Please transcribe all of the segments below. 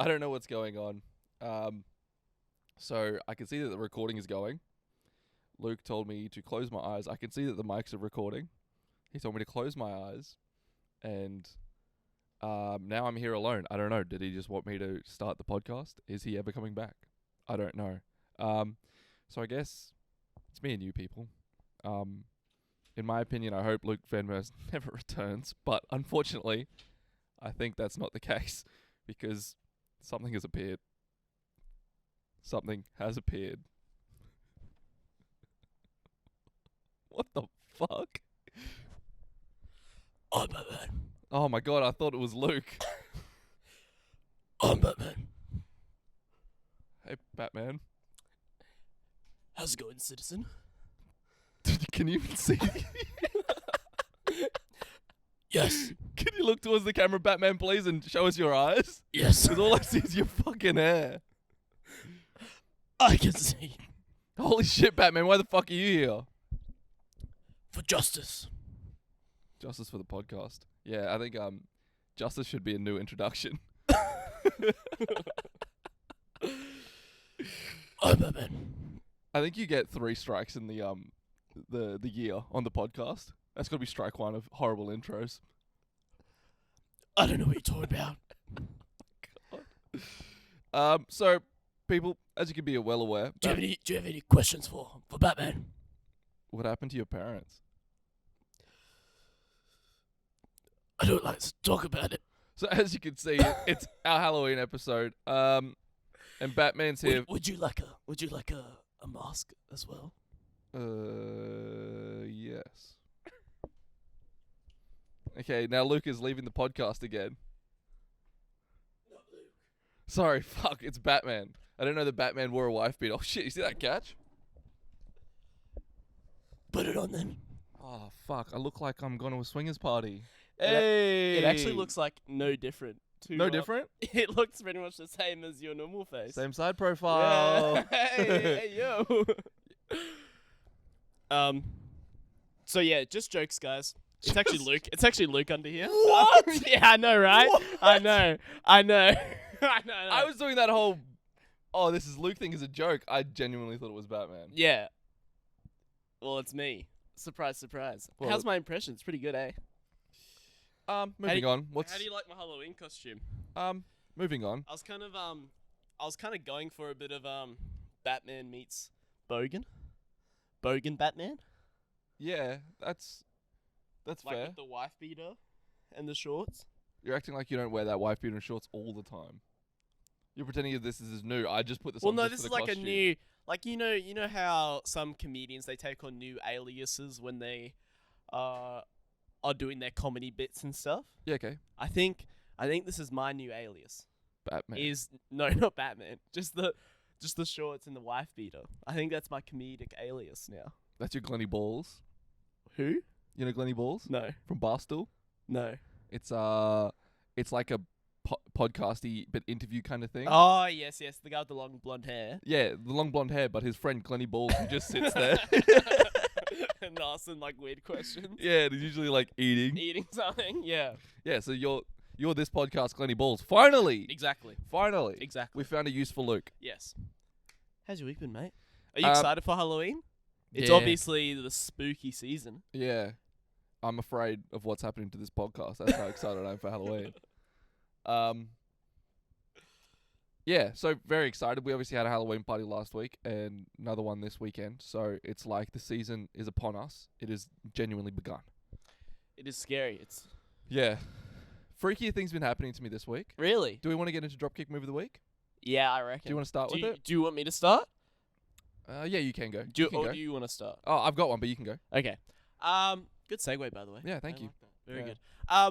I don't know what's going on. So I can see that the recording is going. Luke told me to close my eyes. I can see that the mics are recording. He told me to close my eyes. And now I'm here alone. I don't know. Did he just want me to start the podcast? Is he ever coming back? I don't know. So I guess it's me and you people. In my opinion, I hope Luke Venmers never returns. But unfortunately, I think that's not the case because something has appeared. Something has appeared. What the fuck? I'm Batman. Oh my god, I thought it was Luke. I'm Batman. Hey, Batman. How's it going, citizen? Can you even see? Yes. Can you look towards the camera, Batman, please, and show us your eyes? Yes. Because all I see is your fucking hair. I can see. Holy shit, Batman, why the fuck are you here? For justice. Justice for the podcast. Yeah, I think justice should be a new introduction. I'm Batman. I think you get 3 strikes in the year on the podcast. That's got to be strike 1 of horrible intros. I don't know what you're talking about. God. So people, as you can be well aware, Do you have any questions for Batman? what happened to your parents? I don't like to talk about it. So as you can see, it's our Halloween episode. And Batman's here. Would you like a mask as well? Yes. Okay, now Luke is leaving the podcast again. Not Luke. Sorry, fuck, it's Batman. I didn't know that Batman wore a wife beater. Oh shit, you see that catch? Put it on then. Oh fuck, I look like I'm going to a swingers party. It actually looks like no different. No different? It looks pretty much the same as your normal face. Same side profile. Yeah. hey, yo. So yeah, just jokes, guys. It's actually Luke. It's actually Luke under here. What? Yeah, I know, right? What? I know. I know. I was doing that whole, oh, this is Luke thing as a joke. I genuinely thought it was Batman. Yeah. Well, it's me. Surprise, surprise. Well, How's my impression? It's pretty good, eh? Moving on. How do you like my Halloween costume? Moving on. I was kind of going for a bit of Batman meets Bogan. Bogan Batman? Yeah, that's Like fair. with the wife beater and the shorts. You're acting like you don't wear that wife beater and shorts all the time. You're pretending this is new. I just put this Well, on no, just this for is the like costume. a new, like you know how some comedians they take on new aliases when they are doing their comedy bits and stuff. Yeah, okay. I think this is my new alias. Batman. No, not Batman. Just the shorts and the wife beater. I think that's my comedic alias now. That's your Glenny Balls. Who? You know Glenny Balls? No. From Barstool? No. It's like a podcasty but interview kind of thing. Oh, yes, the guy with the long blonde hair. Yeah, the long blonde hair, but his friend Glenny Balls who just sits there. And asking like weird questions. Yeah, and he's usually like eating. Eating something, yeah. Yeah, so you're this podcast Glenny Balls. Finally! Exactly. Finally. Exactly. We found a use for Luke. Yes. How's your week been, mate? Are you excited for Halloween? It's yeah. obviously the spooky season. Yeah. I'm afraid of what's happening to this podcast. That's how excited I am for Halloween. Yeah, so very excited. We obviously had a Halloween party last week and another one this weekend. So it's like the season is upon us. It has genuinely begun. It is scary. It's Yeah. Freakier things been happening to me this week. really. Do we want to get into Dropkick Move of the Week? Yeah, I reckon. Do you want to start with it? Do you want me to start? Yeah, you can go. Do You can go. you want to start? Oh, I've got one, but you can go. Okay. Good segue, by the way. Yeah, thank I you. like that. Very Yeah.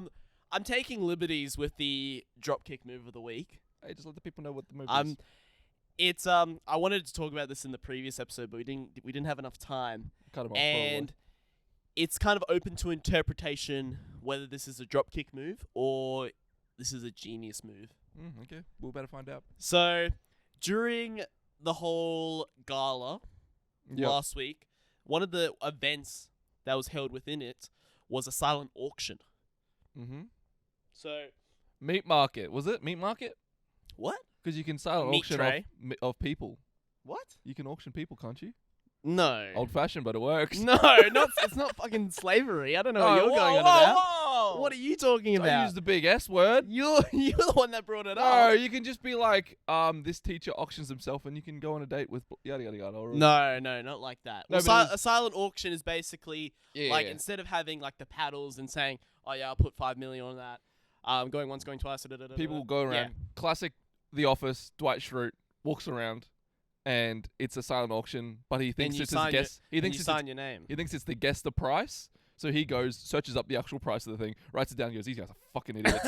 good. I'm taking liberties with the dropkick move of the week. Hey, just let the people know what the movie is. It's I wanted to talk about this in the previous episode, but we didn't have enough time. Cut him off. And it's kind of open to interpretation whether this is a dropkick move or this is a genius move. Okay, we'll better find out. So, during the whole gala last week, one of the events that was held within it was a silent auction. Mm-hmm. So, Meat Market. Was it? Meat Market? What? Because you can silent Meat auction tray. of people. What? You can auction people, can't you? No. Old-fashioned, but it works. No, it's not fucking slavery. I don't know what you're going on about. Whoa. What are you talking Don't about? use the big S word. You're the one that brought it No, up. you can just be like, this teacher auctions himself, and you can go on a date with yada yada yada. Or No, not like that. No, Well, but a silent auction is basically like yeah. instead of having like the paddles and saying, "Oh yeah, I'll put 5 million on that," going once, going twice. People will go around. Yeah. Classic, The Office. Dwight Schrute walks around, and it's a silent auction, but he thinks you it's his sign guess. He And thinks you it's sign your name. he thinks it's the guess the price. So he goes, searches up the actual price of the thing, writes it down, and goes, these guys are fucking idiots.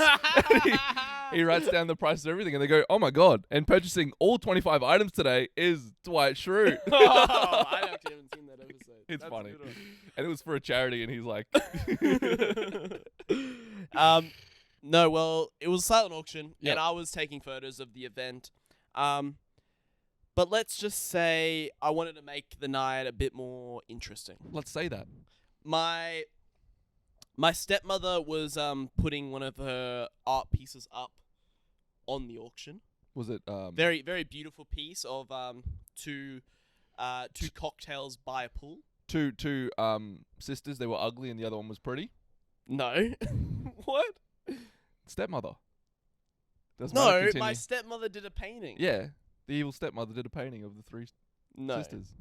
He writes down the price of everything, and they go, oh my god, and purchasing all 25 items today is Dwight Schrute. Oh, I actually haven't seen that episode. It's That's a funny. good one. And it was for a charity, and he's like, No, well, it was a silent auction, Yep. and I was taking photos of the event. But let's just say I wanted to make the night a bit more interesting. let's say that. My stepmother was putting one of her art pieces up on the auction. Was it Very, very beautiful piece of two cocktails by a pool. two sisters? They were ugly, and the other one was pretty. No. What? Stepmother. Doesn't matter, No, continue. my stepmother did a painting. Yeah, the evil stepmother did a painting of the three No. sisters.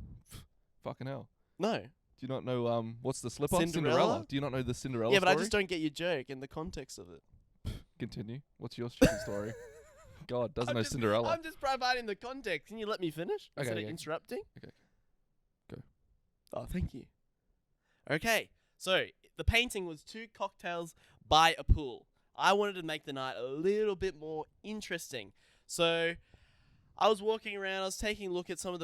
Fucking hell. No. Do you not know what's the slipper? Cinderella? Do you not know the Cinderella Yeah, but story? I just don't get your joke in the context of it. Continue. What's your stupid story? God, doesn't know Cinderella. I'm just providing the context. Can you let me finish Okay, instead of yeah. interrupting? Okay. Go. Oh, thank you. Okay, so the painting was two cocktails by a pool. I wanted to make the night a little bit more interesting. So I was walking around. I was taking a look at some of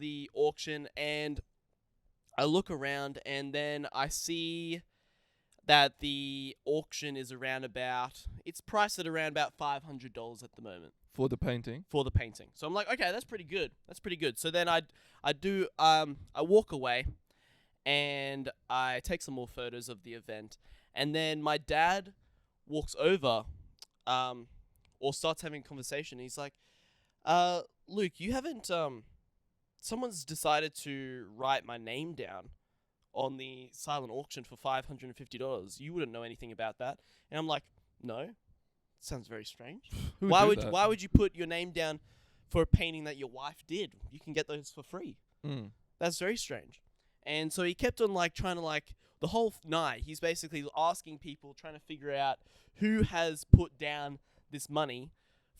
the auction, and I look around, and then I see that the auction is it's priced at around about $500 at the moment For the painting. for the painting. So I'm like, okay, that's pretty good. That's pretty good. So then I walk away, and I take some more photos of the event, and then my dad walks over, or starts having a conversation. He's like, Luke, you haven't someone's decided to write my name down on the silent auction for $550. You wouldn't know anything about that. And I'm like, no. Sounds very strange. Who Why do would that? why would you put your name down for a painting that your wife did? You can get those for free. Mm. That's very strange. And so he kept on trying to the whole night. He's basically asking people, trying to figure out who has put down this money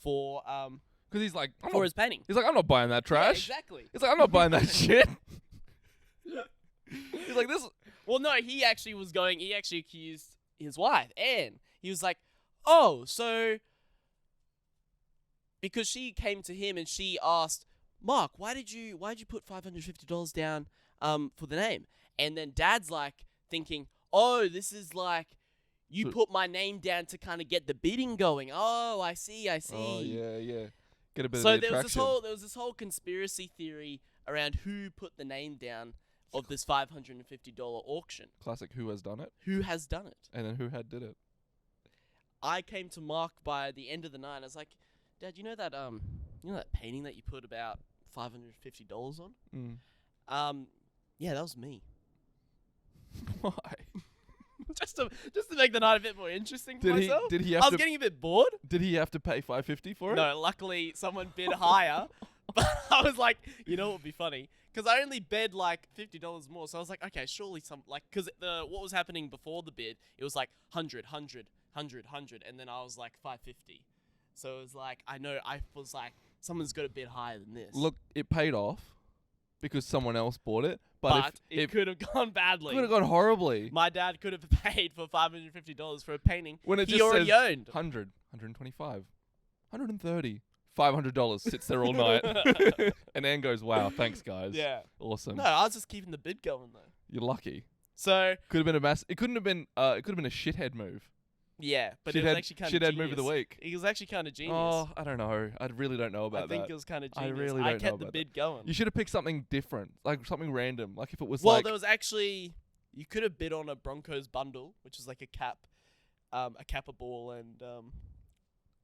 for Because he's like, for his painting. he's like, I'm not buying that trash. Yeah, exactly. He's like, I'm not buying that shit. He's like, this. Well, no, he actually accused his wife, Anne. He was like, oh, so because she came to him and she asked, Mark, why did you put $550 down for the name? And then Dad's thinking, oh, this is you So- put my name down to kind of get the bidding going. Oh, I see. Oh yeah. Get a bit So of the there was attraction. this whole conspiracy theory around who put the name down of this $550 auction. Classic. Who has done it? Who has done it? And then who had did it? I came to Mark by the end of the night. I was like, Dad, you know that painting that you put about $550 on? Mm. Yeah, that was me. Why? just to make the night a bit more interesting for Did myself. he? Did he I have was to? getting a bit bored. Did he have to pay $550 for it? No, luckily someone bid higher. But I was like, you know what would be funny? Because I only bid $50 more. So I was like, okay, surely because what was happening before the bid, it was 100, and then I was like 550. So it was I was like, someone's got to bid higher than this. Look, it paid off because someone else bought it. But it if could have gone badly. could have gone horribly. My dad could have paid for $550 for a painting When it he just already says owned. 100, 125, 130, $500 sits there all night. And Anne goes, wow, thanks guys. Yeah. Awesome. No, I was just keeping the bid going though. You're lucky. So Could have been a mass. It couldn't have been. It could have been a shithead move. yeah, but it was Shithead- actually kind of shithead genius. move of the week. It was actually kind of genius. Oh, I don't know. I really don't know about I think that. it was kind of I genius. really don't know kept the about bid going. You should have picked something different, like something random. Like if it was Well, there was actually you could have bid on a Broncos bundle, which is like a cap, a ball, and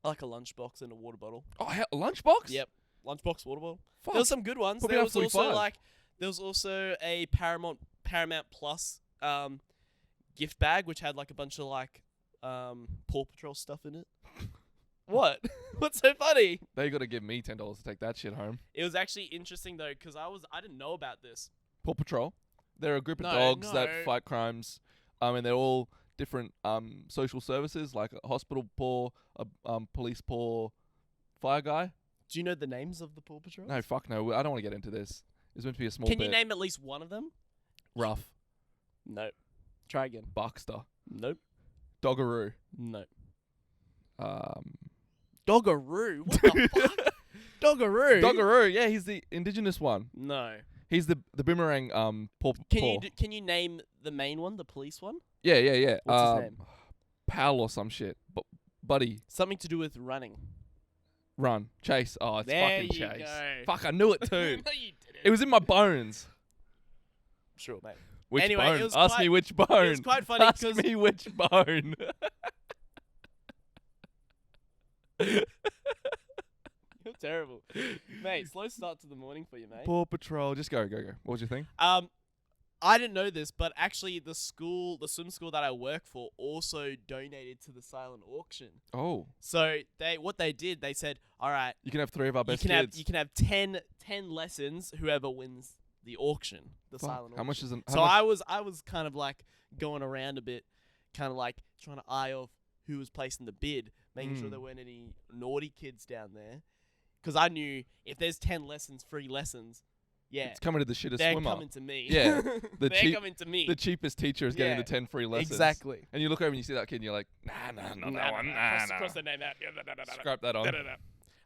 Like a lunchbox and a water bottle. Oh, a lunchbox? Yep. Lunchbox, water bottle. Fuck. There was some good ones. Put me There on was also 45. like there was also a Paramount Plus gift bag which had like a bunch of like Paw Patrol stuff in it. What? What's so funny? They got to give me $10 to take that shit home. It was actually interesting though because I didn't know about this. Paw Patrol. They're a group of No, dogs that no. fight crimes. And they're all different social services, like a hospital paw, a police paw, fire guy. Do you know the names of the Paw Patrol? No, fuck no. I don't want to get into this. It's meant to be a small Can bit. you name at least one of them? Rough, Nope. Try again. Buckster, Nope. Doggaroo. Nope. Um, Doggaroo? What the fuck? Doggaroo? Doggaroo. Yeah, he's the indigenous one. No. He's the boomerang paw. Can you name the main one, the police one? Yeah. What's his name? Pal or some shit. Buddy, Something to do with running. run, chase. Oh, it's There fucking you chase. go. Fuck, I knew it too. No, you didn't. It was in my bones. Sure, mate. Which Anyway, bone? it was Ask quite- me which bone. It was quite funny Ask because me which bone. you're terrible, mate. Slow start to the morning for you, mate. Paw Patrol. Just go. What was your thing? I didn't know this, but actually, the swim school that I work for, also donated to the silent auction. Oh, So what they did, they said, all right, you can have 3 of our you best can kids. have 10 lessons. Whoever wins the auction, the Fuck, silent auction. How much is an? So I was kind of like going around a bit, kind of like trying to eye off who was placing the bid, making sure there weren't any naughty kids down there, because I knew if there's 10 lessons, free lessons, yeah, It's coming to the shittest they're swimmer. coming to me. Yeah, they're cheap- coming to me. The cheapest teacher is getting Yeah, the 10 free lessons. exactly. And you look over and you see that kid and you're like, nah, not that one. Nah. Cross the name out. Yeah, Scrap that on.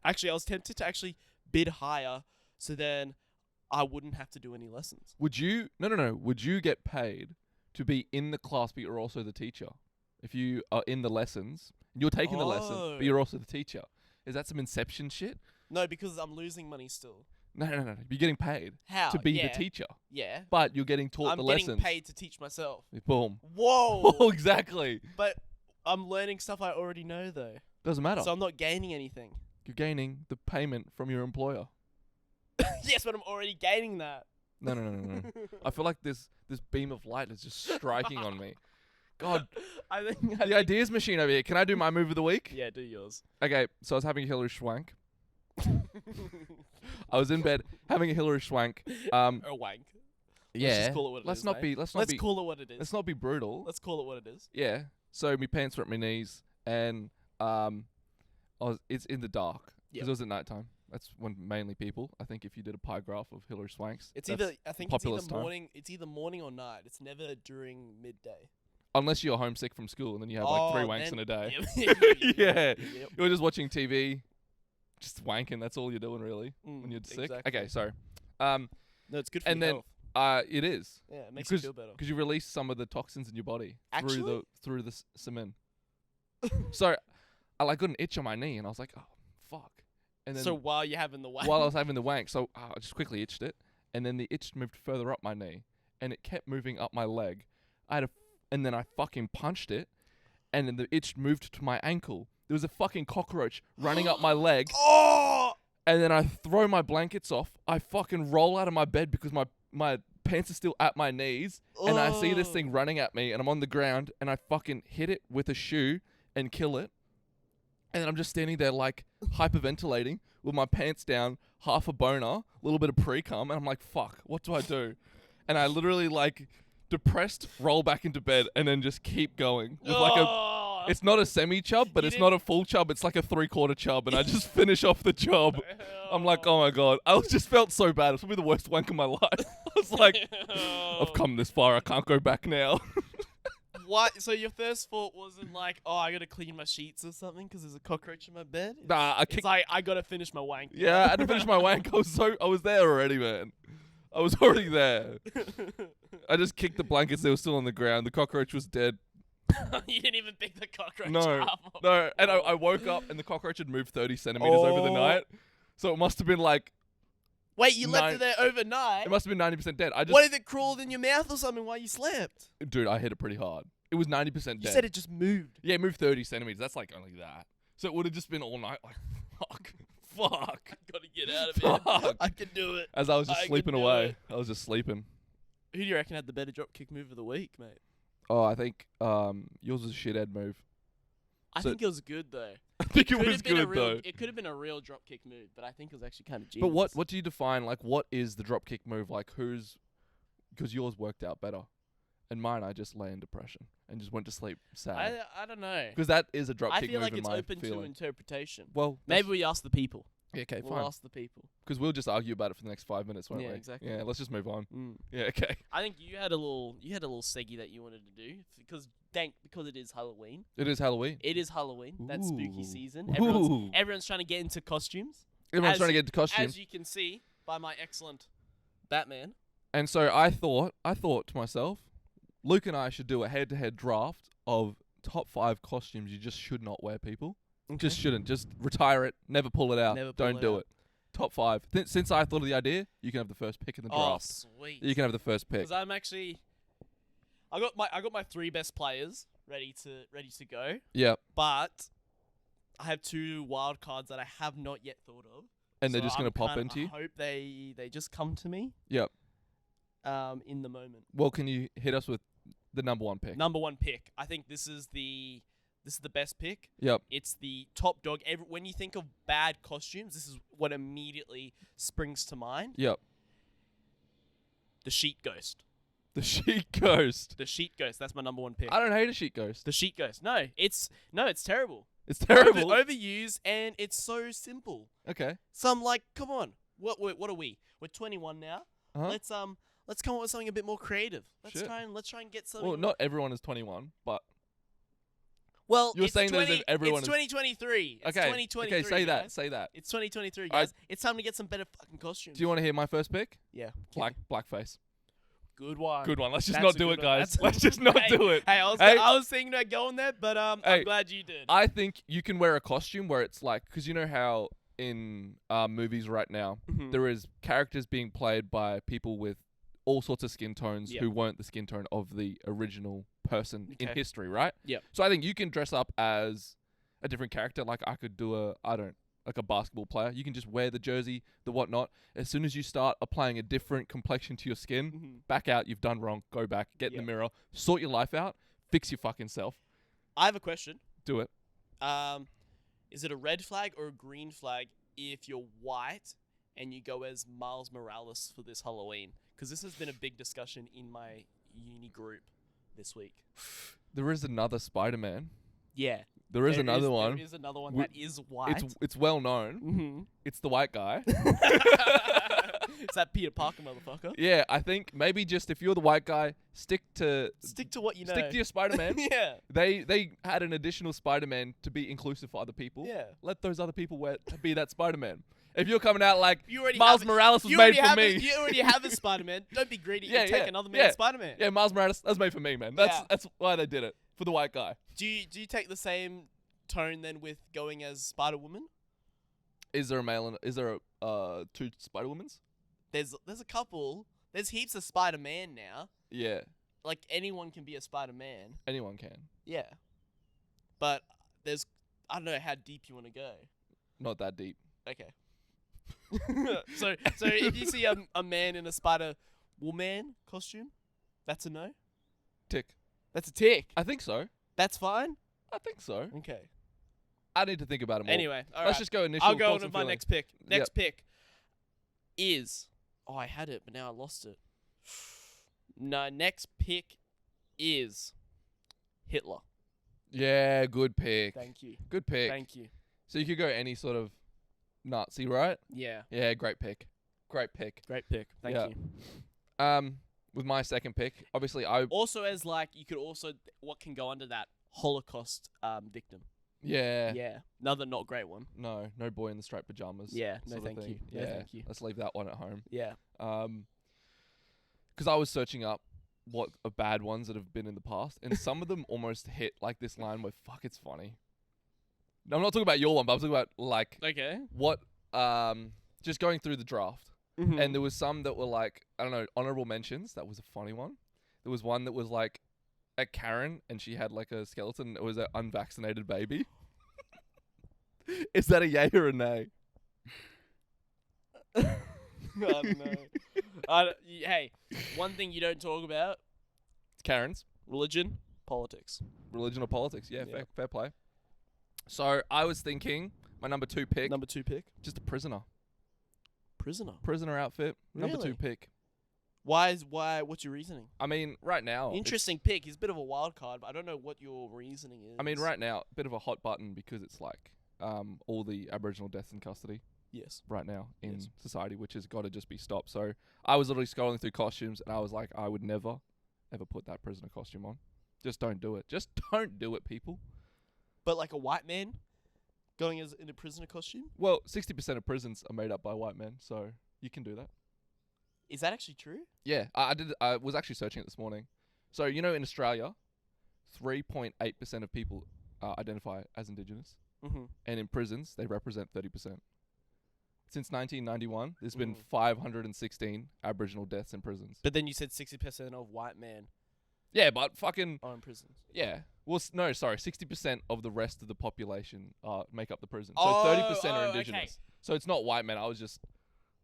Actually, I was tempted to actually bid higher, so then I wouldn't have to do any lessons. Would you? No. Would you get paid to be in the class, but you're also the teacher? If you are in the lessons, you're taking the lesson, Oh. but you're also the teacher. Is that some Inception shit? No, because I'm losing money still. No. You're getting paid How? to be yeah. the teacher, Yeah. but you're getting taught I'm the getting lessons. paid to teach myself. Boom. Whoa. Oh, exactly. But I'm learning stuff I already know, though. Doesn't matter. So I'm not gaining anything. You're gaining the payment from your employer. Yes, but I'm already gaining that. No. I feel like this beam of light is just striking on me. God, I think. the ideas machine over here. Can I do my move of the week? Yeah, do yours. Okay, so I was having a Hillary Schwank. I was in bed having a Hillary Schwank. A wank. Yeah. Let's just call it what it let's is, not mate. be. Let's not Let's be. call it what it is. Let's not be brutal. Let's call it what it is. Yeah. So my pants were at my knees, and it's in the dark because Yep. it was at nighttime. That's when mainly people. I think if you did a pie graph of Hillary Swanks, It's that's either I think it's populous either time. morning. It's either morning or night. It's never during midday. Unless you're homesick from school and then you have like 3 wanks in a day. Yeah. Yeah. You're just watching TV, just wanking. That's all you're doing really when you're sick. Exactly. Okay, sorry. No, it's good for And your then health. it is Yeah, it makes you feel better. because you release some of the toxins in your body Actually? through the cement. So I like got an itch on my knee and I was like, oh fuck. And then So while you're having the wank. while I was having the wank, so I just quickly itched it, and then the itch moved further up my knee, and it kept moving up my leg. And then I fucking punched it, and then the itch moved to my ankle. There was a fucking cockroach running up my leg, Oh! and then I throw my blankets off. I fucking roll out of my bed because my pants are still at my knees, and I see this thing running at me, and I'm on the ground, and I fucking hit it with a shoe and kill it. And then I'm just standing there like hyperventilating with my pants down, half a boner, a little bit of pre-cum, and I'm like, fuck, what do I do? And I literally like depressed, roll back into bed, and then just keep going with like a. It's not a semi-chub, but You it's not a full chub. It's like a 3/4 chub, and I just finish off the job. I'm like, oh my god, I just felt so bad. It's probably the worst wank of my life. I was like, I've come this far, I can't go back now. What? So your first thought wasn't like, oh, I gotta clean my sheets or something because there's a cockroach in my bed? Nah, I It's kicked. like, I gotta finish my wank. Yeah, I had to finish my wank. I was there already, man. I was already there. I just kicked the blankets. They were still on the ground. The cockroach was dead. You didn't even pick the cockroach No, up. no. And I woke up and the cockroach had moved 30 centimeters over the Oh. night. So it must have been like, Wait, you left Nine- it there overnight? it must have been 90% dead. I just, What if it crawled in your mouth or something while you slept? dude, I hit it pretty hard. It was 90% You dead. said it just moved. Yeah, it moved 30 centimeters. That's like only that. So it would have just been all night. Like, fuck. I gotta get out of here. Fuck. I can do it. As I was just I can sleeping do away. it. I was just sleeping. Who do you reckon had the better drop kick move of the week, mate? Oh, I think yours was a shithead move. I So- think it was good though. I think it Could was have been a good real, though. It could have been a real drop kick move, but I think it was actually kind of genius. But what do you define? Like, what is the drop kick move? Like, who's? Because yours worked out better, and mine I just lay in depression and just went to sleep sad. I don't know. Because that is a drop I kick feel move like in it's my open to feeling. interpretation. Well, Maybe we ask the people. yeah, okay, We'll fine. ask the people. Because we'll just argue about it for the next 5 minutes, won't Yeah, we? exactly. Yeah, let's just move on. Mm. Yeah, okay. I think you had a little seggy that you wanted to do because it is Halloween. It is Halloween. It is Halloween. That's spooky Ooh. season. Ooh. Everyone's trying to get into costumes. Everyone's as- trying to get into costumes. As you can see by my excellent Batman. And so I thought to myself, Luke and I should do a head-to-head draft of top 5 costumes you just should not wear, people. Just shouldn't. Just retire it. Never pull it out. Never pull Don't it do out. it. Top 5. Since I thought of the idea, you can have the first pick in the Oh, draft. sweet. You can have the first pick. Because I'm actually, I got my 3 best players ready to go, Yeah. but I have 2 wild cards that I have not yet thought of. And they're So just going to I'm pop kinda- into you. I hope they just come to me. Yep. In the moment. Well, can you hit us with the number 1 pick? Number 1 pick. I think this is the best pick. Yep. It's the top dog. When you think of bad costumes, this is what immediately springs to mind. Yep. The Sheet Ghost. The Sheet Ghost. The Sheet Ghost. That's my number 1 pick. I don't hate a Sheet Ghost. The Sheet Ghost. No, it's terrible. It's terrible. Overused, and it's so simple. Okay. So I'm like, come on. What are we? We're 21 now. Uh-huh. Let's come up with something a bit more creative. Let's Sure. try and get something. Well, not everyone is 21, but Well, you're it's saying that as if everyone it's is- 2023. It's okay. 2023. Okay, say that. guys. Say that. It's 2023, I- guys. It's time to get some better fucking costumes. Do you want to hear my first pick? Yeah. Blackface. Good one. Good one. Let's just That's not a do good it, one. guys. That's a- Let's just not Hey, do it. Hey, I was thinking about going there, but Hey, I'm glad you did. I think you can wear a costume where it's like, because you know how in movies right now Mhm. there is characters being played by people with all sorts of skin tones Yep. who weren't the skin tone of the original person in Okay. history, right? Yep. So I think you can dress up as a different character. Like I could do like a basketball player. You can just wear the jersey, the whatnot. As soon as you start applying a different complexion to your skin, Mhm. back out. You've done wrong. Go back. Get in Yep. the mirror. Sort your life out. Fix your fucking self. I have a question. Do it. Is it a red flag or a green flag if you're white and you go as Miles Morales for this Halloween? Because this has been a big discussion in my uni group this week. There is another Spider-Man. Yeah. There is another one. There is another one Wi- that is white. It's well known. Mm-hmm. It's the white guy. Is that Peter Parker, motherfucker? Yeah, I think maybe just if you're the white guy, stick to What you know. stick to your Spider-Man. Yeah. They had an additional Spider-Man to be inclusive for other people. Yeah. Let those other people be that Spider-Man. If you're coming out like You already Miles have Morales was you made already for have me. You already have a Spider-Man. Don't be greedy Yeah, and take yeah, another yeah. man's Spider-Man. Yeah, Miles Morales, that was made for me, man. Yeah. That's why they did it. For the white guy. Do you take the same tone then with going as Spider-Woman? Is there a male and is there a 2 Spider-Womans? There's a couple. There's heaps of Spider-Man now. Yeah. Like anyone can be a Spider-Man. Anyone can. Yeah. But I don't know how deep you want to go. Not that deep. Okay. so if you see a man in a Spider-Woman costume, that's a no. Tick. That's a tick. I think so. That's fine. I think so. Okay. I need to think about it more. Anyway, all Let's right. just go initial I'll go on thoughts with and my feelings. next pick. Next pick is. Oh, I had it, but now I lost it. No, next pick is Hitler. Yeah, good pick. Thank you. Good pick. Thank you. So you could go any sort of Nazi, right? Yeah. Yeah, great pick. Great pick. Great pick. Thank Yeah. you. With my second pick, obviously I Also, as like you could also what can go under that Holocaust victim. yeah. Yeah. Another not great one. No boy in the striped pajamas. Yeah. No, sort of thank thing. you. No, Yeah. thank you. Let's leave that one at home. Yeah. Because I was searching up what are bad ones that have been in the past, and some of them almost hit like this line where fuck, it's funny. No, I'm not talking about your one, but I'm talking about like Okay. what just going through the draft. Mm-hmm. And there was some that were like, I don't know, honorable mentions. That was a funny one. There was one that was like a Karen and she had like a skeleton. It was an unvaccinated baby. Is that a yay or a nay? I don't know. Hey, one thing you don't talk about: It's Karen's. religion, politics. Religion or politics. Yeah, Yeah. fair play. So I was thinking my number 2 pick, Number 2 pick, just a prisoner. prisoner. Prisoner outfit. Number 2 Really? pick. Why? What's your reasoning? I mean, right now. Interesting pick. He's a bit of a wild card, but I don't know what your reasoning is. I mean, right now, bit of a hot button because it's like all the Aboriginal deaths in custody Yes. right now in Yes. society, which has got to just be stopped. So I was literally scrolling through costumes and I was like, I would never, ever put that prisoner costume on. Just don't do it. Just don't do it, people. But like a white man going as in a prisoner costume? Well, 60% of prisons are made up by white men, so you can do that. Is that actually true? Yeah, I did. I was actually searching it this morning. So in Australia, 3.8% of people identify as Indigenous, Mm-hmm. and in prisons they represent 30%. Since 1991, there's been Mm. 516 Aboriginal deaths in prisons. But then you said 60% of white men Yeah, but fucking are in prisons. yeah. Well, no, sorry, 60% of the rest of the population make up the prison. So Oh, 30% are oh, Indigenous. okay. So it's not white men. I was just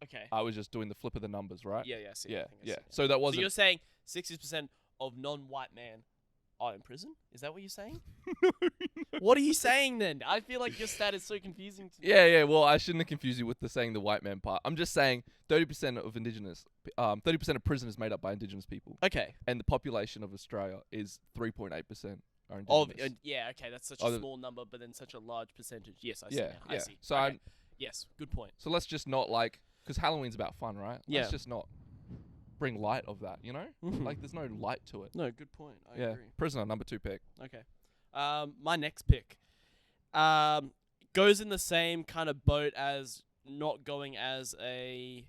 Okay. doing the flip of the numbers, right? Yeah, I see. Yeah, I think I yeah. see. So that So wasn't. you're saying 60% of non-white men are in prison? Is that what you're saying? What are you saying then? I feel like your stat is so confusing to me. Yeah. Well, I shouldn't have confused you with the saying the white man part. I'm just saying 30% of Indigenous, 30% of prisoners made up by Indigenous people, Okay. and the population of Australia is 3.8% are Of Indigenous. yeah, okay, that's such Oh, a the- small number, but then such a large percentage. Yes, I see. Yeah, now. I yeah. see. So okay. Yes, good point. So let's just not because Halloween's about fun, right? Yeah. Let's just not bring light of that, you know? Mhm. Like there's no light to it. No, good point. I Yeah. agree. Prisoner, number 2 pick. Okay. My next pick goes in the same kind of boat as not going as a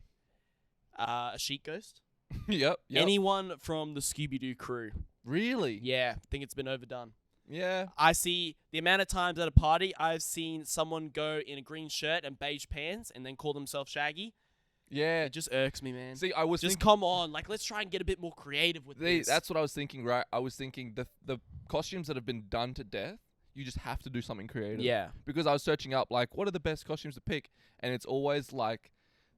sheet ghost. Yep. Anyone from the Scooby-Doo crew. Really? Yeah, think it's been overdone. Yeah. I see the amount of times at a party I've seen someone go in a green shirt and beige pants and then call themselves Shaggy. Yeah. It just irks me, man. See, I was Just thinking come on, like let's try and get a bit more creative with this. that's what I was thinking, right? I was thinking the costumes that have been done to death, you just have to do something creative. Yeah. Because I was searching up like what are the best costumes to pick, and it's always like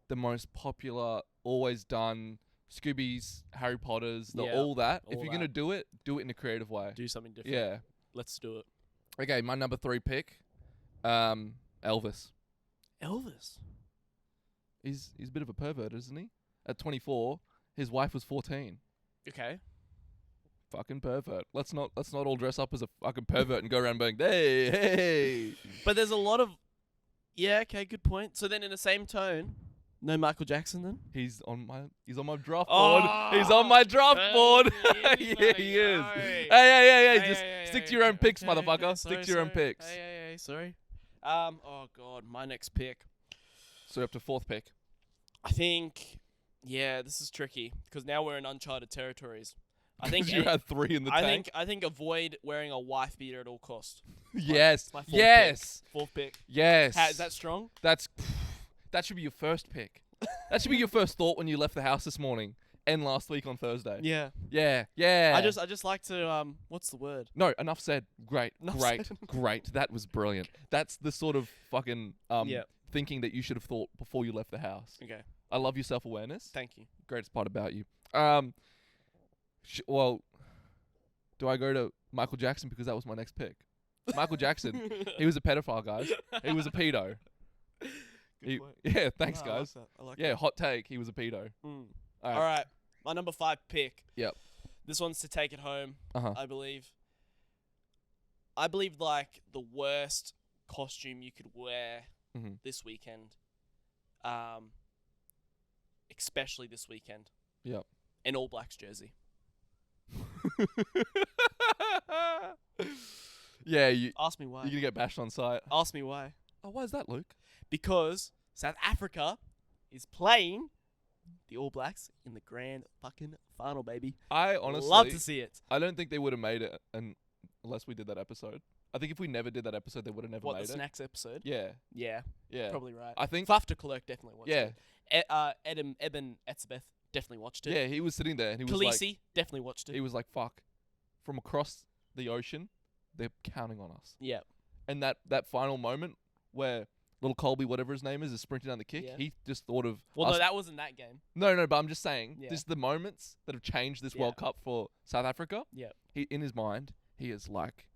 the most popular, always done Scooby's, Harry Potter's, Yeah, all that. If all you're gonna that. do it in a creative way. Do something different. Yeah. Let's do it. Okay, my number 3 pick, Elvis. Elvis. He's a bit of a pervert, isn't he? At 24, his wife was 14. Okay. Fucking pervert. Let's not all dress up as a fucking pervert and go around being hey. But there's a lot of yeah, okay, good point. So then in the same tone, no Michael Jackson then? He's on my draft board. Oh, He's on my draft board. he is, Yeah, buddy. he is. Alright. Hey, just Hey, stick hey, to your own picks, okay, motherfucker. okay, Stick to your own picks. Hey, sorry. Oh god, my next pick. So up to 4th pick. I think yeah, this is tricky because now we're in uncharted territories. I think you had 3 in the tank. I think avoid wearing a wife beater at all cost. Yes. My 4th Yes. Pick. 4th pick. Yes. Is that strong? That should be your first pick. That should be your first thought when you left the house this morning and last week on Thursday. Yeah. Yeah. I just like to what's the word? No, enough said. Great. Enough Great. said. Great. That was brilliant. That's the sort of fucking Yeah. thinking that you should have thought before you left the house. Okay. I love your self-awareness. Thank you. Greatest part about you. Well, do I go to Michael Jackson because that was my next pick? Michael Jackson, he was a pedophile, guys. He was a pedo. Good point. Yeah, thanks, No, guys. I like Yeah, hot take. He was a pedo. that. Mm. All All right. right. My number 5 pick. Yep. This one's to take it home, Uh-huh. I believe. I believe like the worst costume you could wear Mhm. this weekend. Especially this weekend. Yep. An All Blacks jersey. Yeah, you're Ask me why. gonna get bashed on sight. Ask me why. Oh, why is that, Luke? Because South Africa is playing the All Blacks in the grand fucking final, baby. I honestly love to see it. I don't think they would have made it unless we did that episode. I think if we never did that episode, they would have never What, made the it. snacks episode? Yeah, Yeah, yeah. probably right. I think. Faf de Klerk definitely watched Yeah, it. Eben Etzebeth definitely watched it. yeah. He was sitting there and he was like, Khaleesi definitely watched it. he was like, "Fuck!" From across the ocean, they're counting on us. Yeah. And that final moment where little Colby, whatever his name is sprinting down the kick. Yeah. He just thought of Well, us. no, that wasn't that game. No, but I'm just saying, Yeah. just the moments that have changed this Yeah. World Cup for South Africa. Yeah. He in his mind, he is like,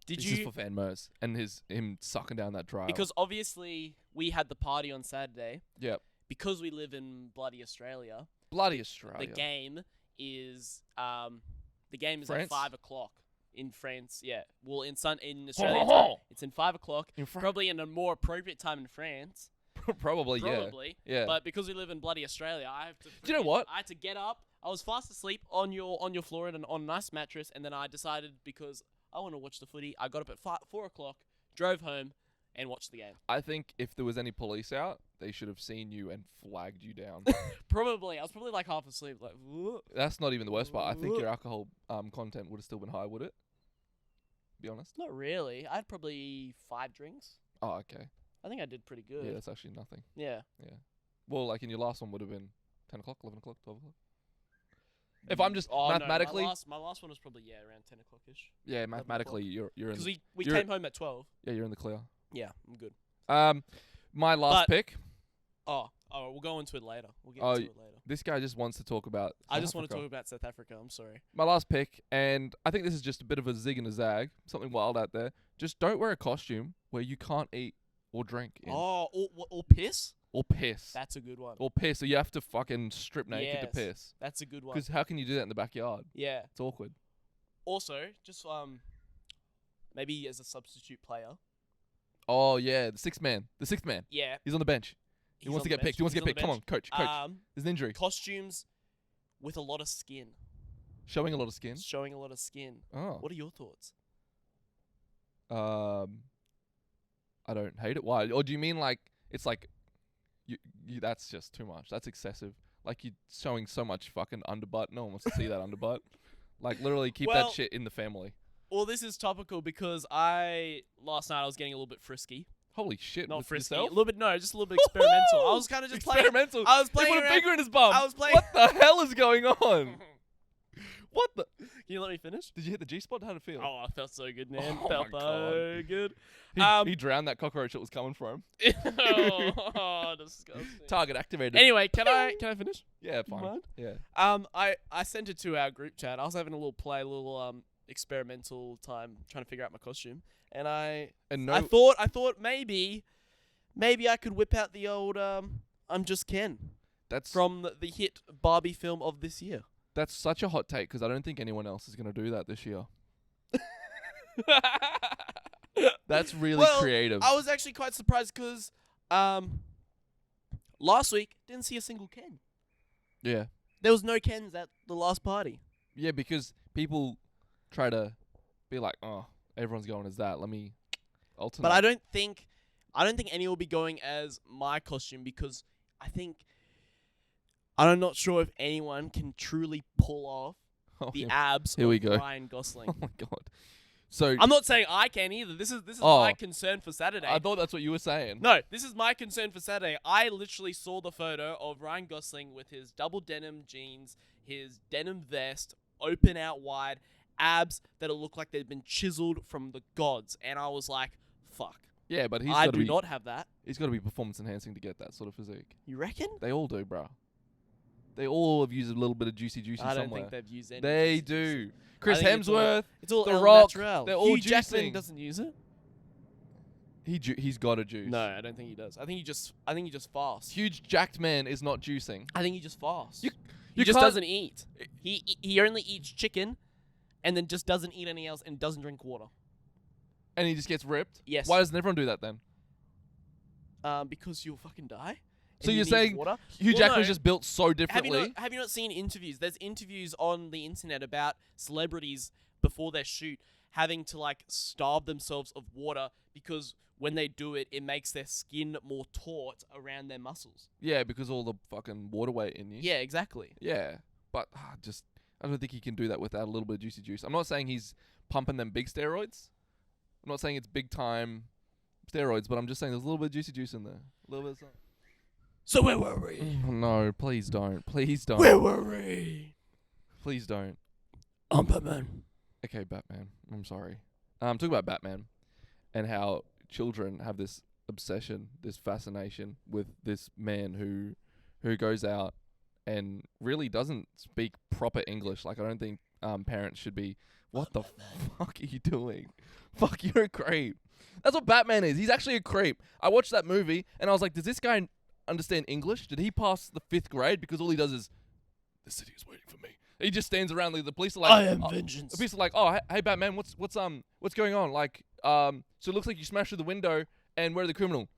Did this you? is for Van Mers and him sucking down that drive. Because obviously we had the party on Saturday. Yep. Because we live in bloody Australia. Bloody Australia. The game is France? at 5:00 in France. Yeah. Well, in Australia, it's in 5:00. In France. Probably in a more appropriate time in France. Probably, Probably. yeah. But because we live in bloody Australia, I have to. Do you know what? I had to get up. I was fast asleep on your floor on a nice mattress, and then I decided because I want to watch the footy, I got up at 4:00, drove home, and watched the game. I think if there was any police out, they should have seen you and flagged you down. Probably. I was probably like half asleep. Like, "Whoa." That's not even the worst part. I think your alcohol content would have still been high, would it? Be honest. Not really. I had probably 5 drinks. Oh, okay. I think I did pretty good. Yeah, that's actually nothing. Yeah. Well, like in your last one would have been 10 o'clock, 11 o'clock, 12 o'clock. If I'm just no, mathematically, my last one was probably around 10 o'clock ish. yeah, mathematically you're in. Because we you're- came home at 12. Yeah, you're in the clear. Yeah, I'm good. My last But- pick. Oh, we'll go into it later. We'll get Oh, into it later. This guy just wants to talk about. I South just want to Africa. talk about South Africa. I'm sorry. My last pick, and I think this is just a bit of a zig and a zag, something wild out there. Just don't wear a costume where you can't eat or drink in. Oh, or piss? Or piss. That's a good one. Or piss, so you have to fucking strip naked to Yes. piss. That's a good one. Because how can you do that in the backyard? Yeah. It's awkward. Also, just maybe as a substitute player. Oh yeah, the sixth man. Yeah. He's on the bench. He wants to get picked. Come on, coach. There's an injury. Costumes with a lot of skin. Showing a lot of skin. Showing a lot of skin. Oh. What are your thoughts? I don't hate it. Why? Or do you mean like it's like you that's just too much. That's excessive. Like you're showing so much fucking underbutt. No one wants to see that underbutt. Like literally keep Well- that shit in the family. Well, this is topical because last night I was getting a little bit frisky. Holy shit. Not with frisky. yourself? A little bit, no, just a little bit experimental. I was kind of just playing. Experimental. I was playing He put a around- finger in his bum. I was playing. What the hell is going on? What the? Can you let me finish? Did you hit the G spot? How'd it feel? Oh, I felt so good, man. Oh Felt my so good. He drowned that cockroach that was coming for him. Oh, disgusting. Target activated. Anyway, can I finish? Yeah, You fine. mind? Yeah. I sent it to our group chat. I was having a little experimental time trying to figure out my costume, and I thought maybe I could whip out the old I'm Just Ken that's from the hit Barbie film of this year. That's such a hot take because I don't think anyone else is going to do that this year. That's really Well, creative. I was actually quite surprised because last week didn't see a single Ken. Yeah. There was no Kens at the last party. Yeah, because people try to be like, oh, everyone's going as that. Let me alternate. But I don't think anyone will be going as my costume because I'm not sure if anyone can truly pull off Oh, the yeah. abs Here we of go. Ryan Gosling. Oh my god. So I'm not saying I can either. This is Oh. my concern for Saturday. I thought that's what you were saying. No, this is my concern for Saturday. I literally saw the photo of Ryan Gosling with his double denim jeans, his denim vest, open out wide, abs that look like they've been chiseled from the gods, and I was like, "Fuck." Yeah, but I do not have that. He's got to be performance enhancing to get that sort of physique. You reckon? They all do, bro. They all have used a little bit of juicy I don't somewhere. think they've used any. They juice. do. Chris think it's all- Hemsworth, It's all The El Rock, Natural. they're all Hugh Jackman juicing. doesn't use it. he's got a juice. No, I don't think he does. I think he just fasts. Huge jacked man is not juicing. I think he just fasts. You he just can't- doesn't eat. He only eats chicken, and then just doesn't eat anything else and doesn't drink water. And he just gets ripped? Yes. Why doesn't everyone do that then? Because you'll fucking die. So and you you're need saying water. Hugh Well, Jackman's no. just built so Have differently? you not seen interviews? There's interviews on the internet about celebrities before their shoot having to like starve themselves of water because when they do it, it makes their skin more taut around their muscles. Yeah, because all the fucking water weight in you. Yeah, exactly. Yeah. But I don't think he can do that without a little bit of juicy juice. I'm not saying he's pumping them big steroids. I'm not saying it's big time steroids, but I'm just saying there's a little bit of juicy juice in there. A little bit of something. So where were we? No, please don't. Please don't. Where were we? Please don't. I'm Batman. Okay, Batman. I'm sorry. Talking about Batman and how children have this obsession, this fascination with this man who goes out and really doesn't speak proper English. Like, I don't think parents should be, what the fuck are you doing? Fuck, you're a creep. That's what Batman is. He's actually a creep. I watched that movie and I was like, does this guy understand English? Did he pass the 5th grade? Because all he does is, the city is waiting for me. He just stands around. The police are like, I am vengeance. The police are like, oh, hey Batman, what's going on? Like, so it looks like you smashed through the window, and where's the criminal?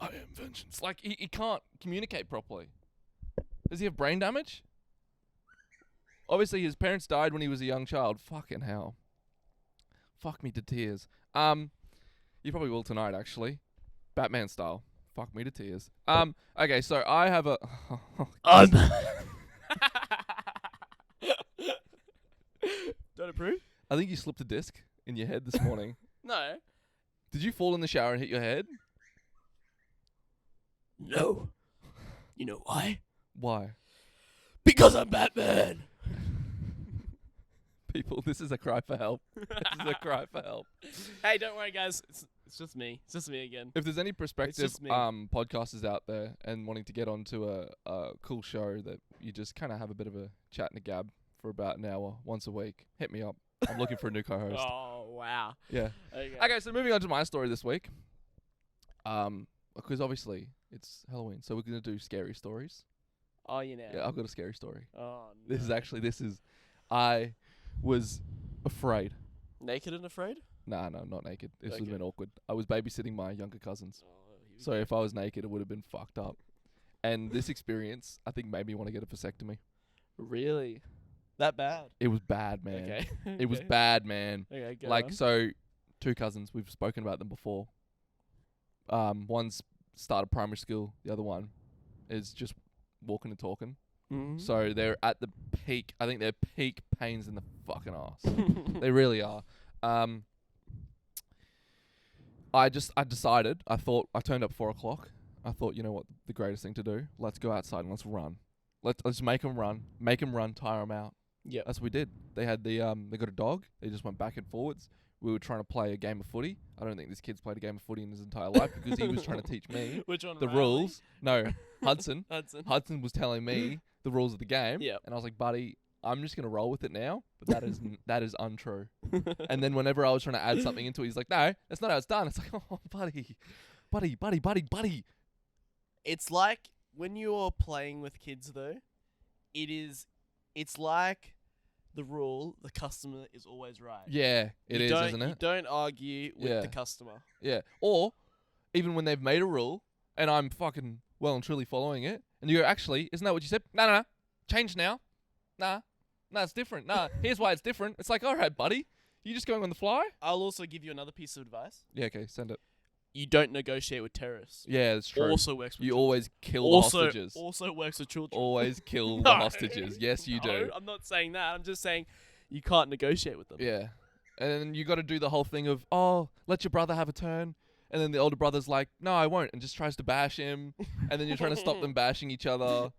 I am vengeance. Like, he can't communicate properly. Does he have brain damage? Obviously, his parents died when he was a young child. Fucking hell. Fuck me to tears. You probably will tonight, actually. Batman style. Fuck me to tears. Okay, so I have a... Don't approve? I think you slipped a disc in your head this morning. No. Did you fall in the shower and hit your head? No. You know why? Why? Because I'm Batman. People, this is a cry for help. This is a cry for help. Hey, don't worry, guys. It's just me. It's just me again. If there's any prospective just me. podcasters out there and wanting to get onto a cool show that you just kind of have a bit of a chat and a gab for about an hour once a week, hit me up. I'm looking for a new co-host. Oh, wow. Yeah. Okay, so moving on to my story this week. Because obviously it's Halloween, so we're going to do scary stories. Oh, you know. Yeah, I've got a scary story. Oh, no. I was afraid. Naked and afraid? Nah, no, not naked. This would have Okay. been awkward. I was babysitting my younger cousins. Oh, here we So go. if I was naked, it would have been fucked up. And this experience, I think, made me want to get a vasectomy. Really? That bad? It was bad, man. Okay. It was bad, man. Okay, go Like, on. so, 2 cousins, we've spoken about them before. One's started primary school. The other one is just walking and talking. Mhm. So they're at the peak. I think they're peak pains in the fucking ass. They really are. I decided. I turned up 4:00. I thought, you know what, the greatest thing to do? Let's go outside and let's run. Let's make them run. Make them run. Tire them out. Yep. That's what we did. They had they got a dog. They just went back and forwards. We were trying to play a game of footy. I don't think this kid's played a game of footy in his entire life because he was trying to teach me Which one? the Riley? rules. No, Hudson. Hudson. Hudson was telling me the rules of the game. Yep. And I was like, buddy, I'm just going to roll with it now. But that is that is untrue. And then whenever I was trying to add something into it, he's like, no, that's not how it's done. It's like, oh, buddy. It's like when you're playing with kids, though. It's like the rule: the customer is always right. Yeah, it is, isn't You it? don't argue with Yeah. the customer. Yeah. Or even when they've made a rule and I'm fucking well and truly following it, and you go, actually, isn't that what you said? No. Change now. Nah, it's different. Nah, here's why it's different. It's like, all right, buddy. You just going on the fly? I'll also give you another piece of advice. Yeah, okay, send it. You don't negotiate with terrorists. Yeah, it's true. Also works with You children. always kill the hostages. Also works with children. Always kill the No. hostages. Yes, you do. No, I'm not saying that. I'm just saying you can't negotiate with them. Yeah. And then you got to do the whole thing of, oh, let your brother have a turn. And then the older brother's like, no, I won't. And just tries to bash him. And then you're trying to stop them bashing each other.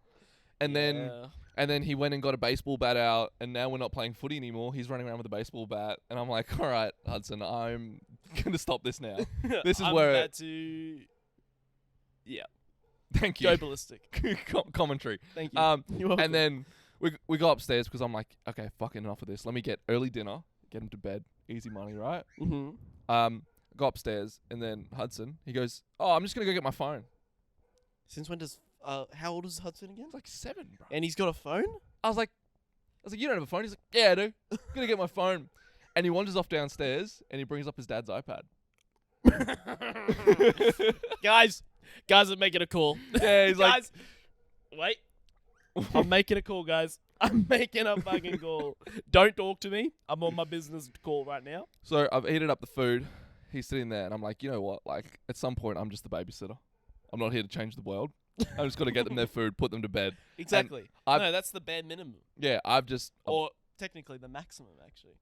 And then he went and got a baseball bat out. And now we're not playing footy anymore. He's running around with a baseball bat. And I'm like, all right, Hudson, I'm going to stop this now. This is I'm where... about to... Yeah. Thank you. Go ballistic. Commentary. Thank you. You're welcome. And then we go upstairs because I'm like, okay, fucking enough of this. Let me get early dinner, get him to bed. Easy money, right? Mm-hmm. Go upstairs, and then Hudson, he goes, oh, I'm just going to go get my phone. Since when does... how old is Hudson again? It's like 7, bro. And he's got a phone? I was like, you don't have a phone? He's like, yeah, I do. I'm going to get my phone. And he wanders off downstairs, and he brings up his dad's iPad. Guys, I'm making a call. Yeah, he's like... Guys, wait. I'm making a call, guys. I'm making a fucking call. Don't talk to me. I'm on my business call right now. So I've heated up the food. He's sitting there, and I'm like, you know what? Like, at some point, I'm just the babysitter. I'm not here to change the world. I'm just got to get them their food, put them to bed. Exactly. I've- No, that's the bare minimum. Yeah, Or technically the maximum, actually.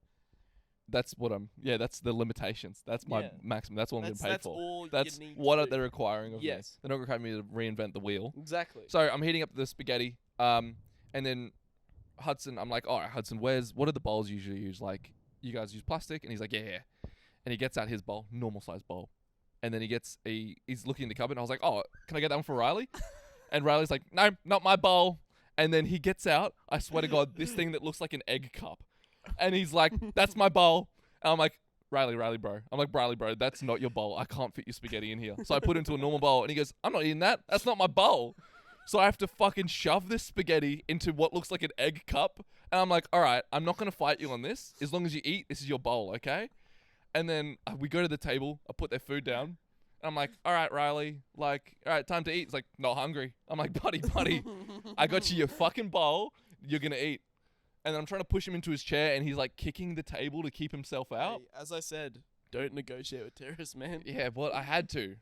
that's what that's the limitations. That's my Yeah. maximum. That's what I'm That's getting paid for. all That's you need what to are do. they requiring of me. Yes. They're not requiring me to reinvent the wheel. Exactly. So I'm heating up the spaghetti, and then Hudson, I'm like, all right, Hudson, what do the bowls usually use? Like, you guys use plastic? And he's like, yeah. And he gets out his bowl, normal size bowl. And then he's looking in the cupboard and I was like, oh, can I get that one for Riley? And Riley's like, no, not my bowl. And then he gets out, I swear to God, this thing that looks like an egg cup. And he's like, that's my bowl. And I'm like, Riley, bro. I'm like, Riley, bro, that's not your bowl. I can't fit your spaghetti in here. So I put it into a normal bowl and he goes, I'm not eating that. That's not my bowl. So I have to fucking shove this spaghetti into what looks like an egg cup. And I'm like, all right, I'm not going to fight you on this. As long as you eat, this is your bowl, okay? And then we go to the table. I put their food down. And I'm like, all right, Riley, like, all right, time to eat. He's like, not hungry. I'm like, buddy, I got you your fucking bowl. You're going to eat. And then I'm trying to push him into his chair and he's like kicking the table to keep himself out. Hey, as I said, don't negotiate with terrorists, man. Yeah, well, I had to.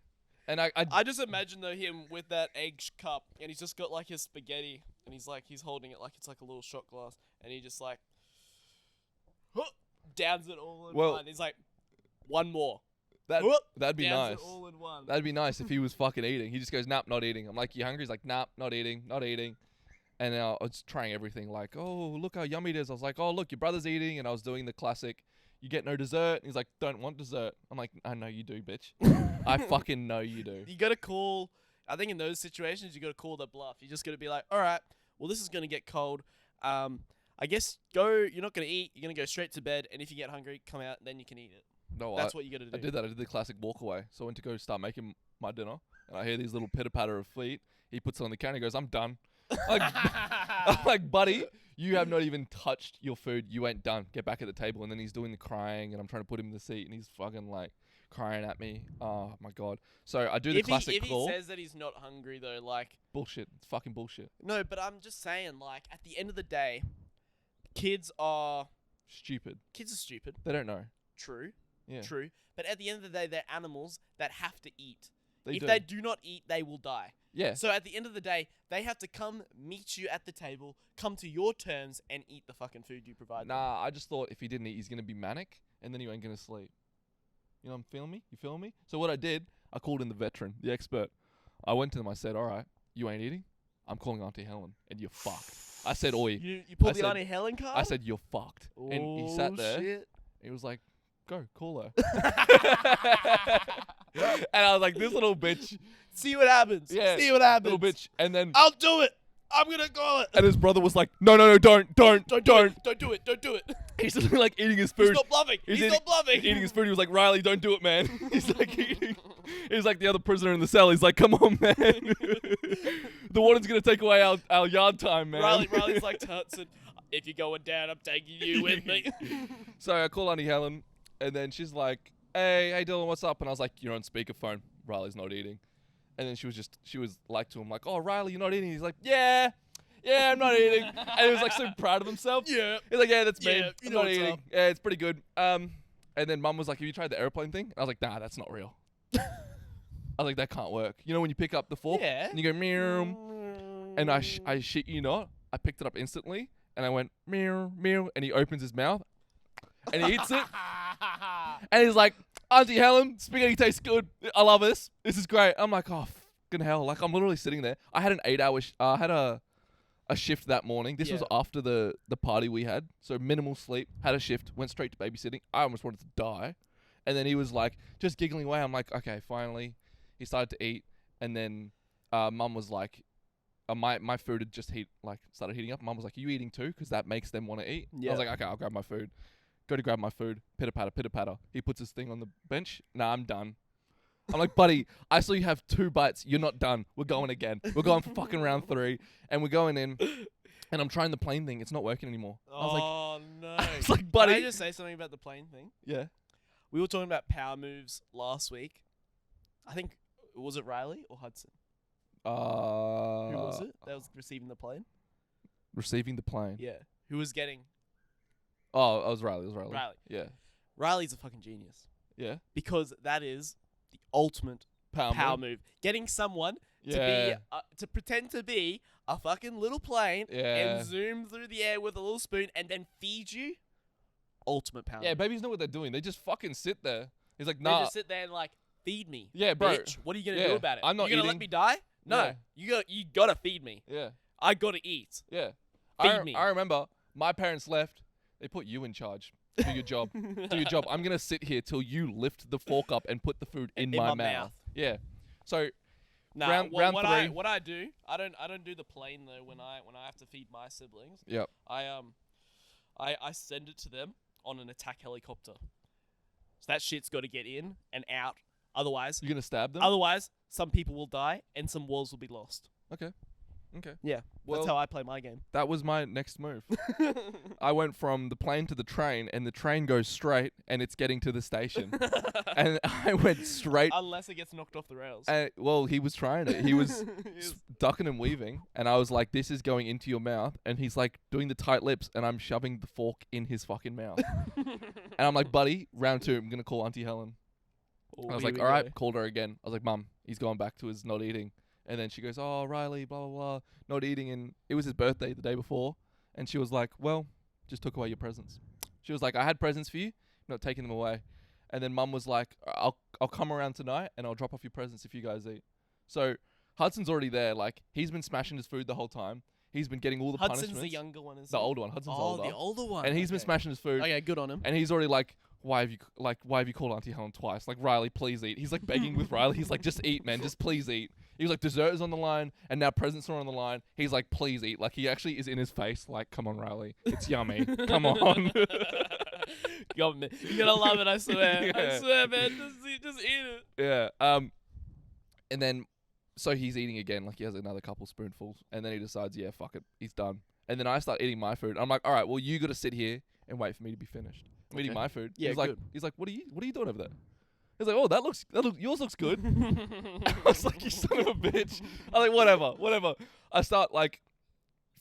And I just imagine though him with that egg cup and he's just got like his spaghetti and he's holding it like it's like a little shot glass and he just like downs it all in one. He's like, one more. That'd be downs nice. It all in one. That'd be nice if he was fucking eating. He just goes, nope, not eating. I'm like, you hungry? He's like, nope, not eating. And I was trying everything like, oh, look how yummy it is. I was like, oh, look, your brother's eating. And I was doing the classic, you get no dessert. And he's like, don't want dessert. I'm like, I know you do, bitch. I fucking know you do. You got to call, I think in those situations, you got to call the bluff. You just got to be like, all right, well, this is going to get cold. I guess you're not going to eat. You're going to go straight to bed. And if you get hungry, come out, then you can eat it. No, That's what you got to do. I did that. I did the classic walk away. So I went to go start making my dinner. And I hear these little pitter patter of feet. He puts it on the counter. He goes, I'm done. I'm like, buddy, you have not even touched your food. You ain't done. Get back at the table. And then he's doing the crying, and I'm trying to put him in the seat, and he's fucking like crying at me. Oh my God. So I do the classic call. If he says that he's not hungry though, like bullshit. It's fucking bullshit. No, but I'm just saying, like at the end of the day, kids are stupid. Kids are stupid. They don't know. True. Yeah. True. But at the end of the day, they're animals that have to eat. If do. they do not eat, they will die. Yeah. So at the end of the day, they have to come meet you at the table, come to your terms, and eat the fucking food you provide them. Nah, I just thought if he didn't eat, he's going to be manic, and then he ain't going to sleep. You know, I'm feeling me? You feeling me? So what I did, I called in the veteran, the expert. I went to them, I said, all right, you ain't eating? I'm calling Auntie Helen, and you're fucked. I said, oi. You pulled the Auntie Helen card? I said, you're fucked. Oh, and he sat there. Shit. He was like, go, call her. And I was like, this little bitch. See what happens. Yeah. See what happens. Little bitch. And then I'll do it. I'm going to call it. And his brother was like, no, don't. Don't do it. He's literally like eating his food. He's not bluffing. He's not bluffing. Eating his food. He was like, Riley, don't do it, man. He's like eating. He's like the other prisoner in the cell. He's like, come on, man. The warden's going to take away our yard time, man. Riley's like Hudson. If you're going down, I'm taking you with me. So I call Auntie Helen, and then she's like, hey Dylan, what's up? And I was like, you're on speakerphone. Riley's not eating. And then she was like to him, like, oh, Riley, you're not eating? He's like, yeah, I'm not eating. And he was like so proud of himself. Yeah. He's like, yeah, that's me. Yeah, I'm not eating. Yeah, it's pretty good. And then Mum was like, have you tried the airplane thing? And I was like, nah, that's not real. I was like, that can't work. You know when you pick up the fork? Yeah. And you go, meow. And I shit you not, I picked it up instantly. And I went, meow, meow. And he opens his mouth. And he eats it. And he's like, Auntie Helen, spaghetti tastes good. I love this. This is great. I'm like, oh, fucking hell. Like, I'm literally sitting there. I had an 8-hour, I had a shift that morning. This was after the party we had. So minimal sleep, had a shift, went straight to babysitting. I almost wanted to die. And then he was like, just giggling away. I'm like, okay, finally. He started to eat. And then Mum was like, my food had just started heating up. Mum was like, are you eating too? Because that makes them want to eat. Yeah. I was like, okay, I'll grab my food. Go to grab my food. Pitter patter. He puts his thing on the bench. Nah, I'm done. I'm like, buddy, I saw you have 2 bites. You're not done. We're going again. We're going for fucking round 3. And we're going in. And I'm trying the plane thing. It's not working anymore. No. I was like, buddy. Can I just say something about the plane thing? Yeah. We were talking about power moves last week. I think, was it Riley or Hudson? Who was it that was receiving the plane? Receiving the plane? Yeah. Who was getting... Oh, it was Riley. Riley. Yeah. Riley's a fucking genius. Yeah. Because that is the ultimate power move. Getting someone to pretend to be a fucking little plane and zoom through the air with a little spoon and then feed you. Ultimate power. Yeah, babies know what they're doing. They just fucking sit there. He's like, nah. They just sit there and like, feed me. Yeah, bro. Bitch. What are you gonna do about it? I'm not You gonna let me die? No. Yeah. You gotta feed me. Yeah. I gotta eat. Yeah. Feed me. I remember my parents left. They put you in charge. Do your job. Do your job. I'm gonna sit here till you lift the fork up and put the food in my mouth. Yeah. So Nah, round what three. what I do, I don't do the plane though when I have to feed my siblings. Yep. I send it to them on an attack helicopter. So that shit's got to get in and out. Otherwise, You're gonna stab them. Some people will die and some wars will be lost. Okay. Yeah, Well, that's how I play my game. that was my next move. I went from the plane to the train, and the train goes straight, and it's getting to the station. And I went straight. Unless it gets knocked off the rails. Well, he was trying it. He was ducking and weaving, and I was like, "This is going into your mouth," and he's like doing the tight lips, and I'm shoving the fork in his fucking mouth. And I'm like, "Buddy, round 2, I'm gonna call Auntie Helen." I was like, "All right," called her again. I was like, "Mum, he's gone back to his not eating." And then she goes, "Oh, Riley, blah, blah, blah, not eating." And it was his birthday the day before. And she was like, "Well, just took away your presents." She was like, "I had presents for you, not taking them away." And then Mum was like, I'll come around tonight and I'll drop off your presents if you guys eat." So Hudson's already there. Like, he's been smashing his food the whole time. He's been getting all the Hudson's punishments. the younger one, isn't The he? older one. Hudson's older. the older one. And he's been smashing his food. Okay, good on him. And he's already like, why have you called Auntie Helen twice? Like, "Riley, please eat." He's like begging with Riley. He's like, "Just eat, man. Just please eat." He was like, "Dessert is on the line, and now presents are on the line." He's like, "Please eat." Like, he actually is in his face. Like, "Come on, Riley. It's yummy. Come on." You're gonna love it, I swear. Yeah. I swear, man. Just eat it. Yeah. And then, so he's eating again. Like, he has another couple spoonfuls, and then he decides, yeah, fuck it, he's done. And then I start eating my food. I'm like, "All right, well, you got to sit here and wait for me to be finished." I'm eating my food. Yeah, he's like, good. "What are you doing over there?" He's like, "Oh, yours looks good." I was like, "You son of a bitch." I'm like, whatever. I start like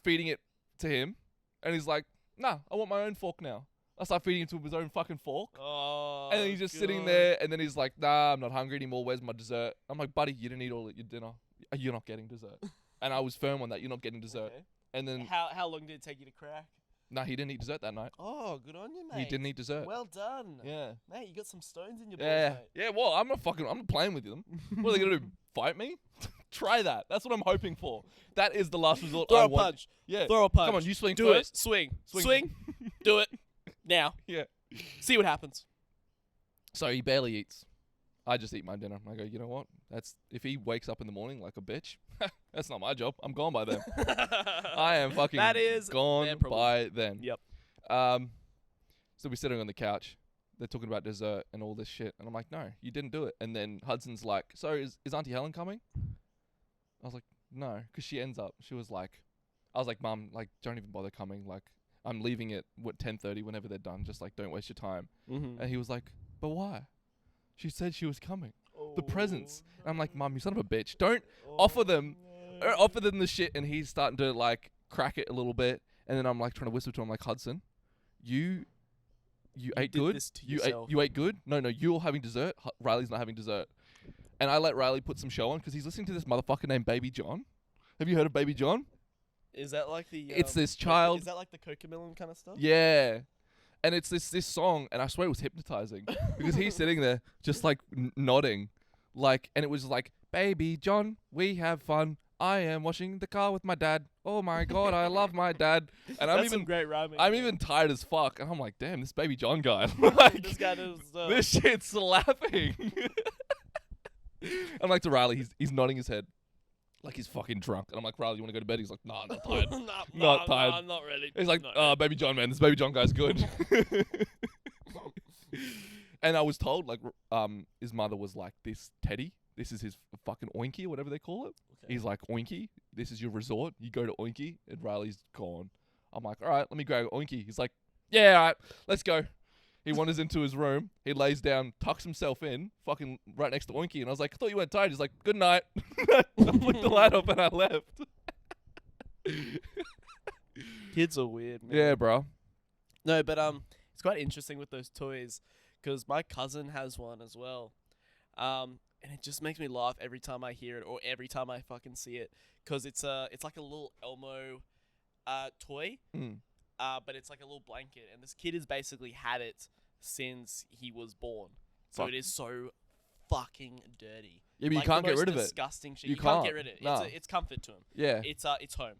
feeding it to him, and he's like, "Nah, I want my own fork now." I start feeding him to his own fucking fork. Oh, And then he's just sitting there, and then he's like, "Nah, I'm not hungry anymore. Where's my dessert?" I'm like, "Buddy, you didn't eat all your dinner. You're not getting dessert." And I was firm on that. "You're not getting dessert." Okay. And then, How long did it take you to crack? nah, he didn't eat dessert that night. Oh, good on you, mate. He didn't eat dessert. Well done. Yeah. Mate, you got some stones in your balls, Yeah. mate. Yeah, well, I'm not playing with them. What are they going to do? Fight me? Try that. That's what I'm hoping for. That is the last resort Throw I a want. punch. Yeah. Throw a punch. Come on, you swing Do first. it. Swing. Swing. Do it. Now. Yeah. See what happens. So he barely eats. I just eat my dinner. I go, "You know what? If he wakes up in the morning like a bitch, that's not my job. I'm gone by then. I am fucking That is their gone problem. by then." Yep. So we're sitting on the couch. They're talking about dessert and all this shit. And I'm like, "No, you didn't do it." And then Hudson's like, "So is Auntie Helen coming?" I was like, "No," because she was like, I was like, "Mum, like, don't even bother coming. Like, I'm leaving at 10:30 whenever they're done. Just like, don't waste your time." Mm-hmm. And he was like, "But why? She said she was coming. The presents." And I'm like, "Mum, you son of a bitch. Don't offer them the shit." And he's starting to like crack it a little bit. And then I'm like trying to whisper to him, like, "Hudson, you ate did good. this to You yourself." ate good. No, you're having dessert. Riley's not having dessert." And I let Riley put some show on because he's listening to this motherfucker named Baby John. Have you heard of Baby John? Is that like the? It's this child. Is that like the Cocomelon kind of stuff? Yeah. And it's this song, and I swear it was hypnotizing because he's sitting there just like nodding, like, and it was like, "Baby John, we have fun. I am washing the car with my dad. Oh my god, I love my dad." And That's some great rhyming. I'm even tired as fuck, and I'm like, "Damn, this Baby John guy, like, This guy does. this shit's slapping." I'm like to Riley, he's nodding his head, like he's fucking drunk, and I'm like, "Riley, you want to go to bed?" He's like, "Nah, I'm not tired." Not tired. I'm not ready. He's like, Not "Oh, Baby John, man, this Baby John guy's good." And I was told, like, his mother was like, "This Teddy, this is his fucking oinky or whatever they call it." Okay. He's like, "Oinky, this is your resort. You go to Oinky." And Riley's gone. I'm like, "All right, let me grab Oinky." He's like, "Yeah, all right, let's go." He wanders into his room. He lays down, tucks himself in, fucking right next to Oinky. And I was like, "I thought you weren't tired." He's like, "Good night." I flicked the light up and I left. Kids are weird, man. Yeah, bro. No, but it's quite interesting with those toys because my cousin has one as well. And it just makes me laugh every time I hear it or every time I fucking see it because it's like a little Elmo toy. But it's like a little blanket, and this kid has basically had it since he was born. So Fuck. it is so fucking dirty. Yeah, but Like, you can't the get most rid of it. disgusting shit. You You can't can't. get rid of it. Nah. It's comfort to him. Yeah. It's home.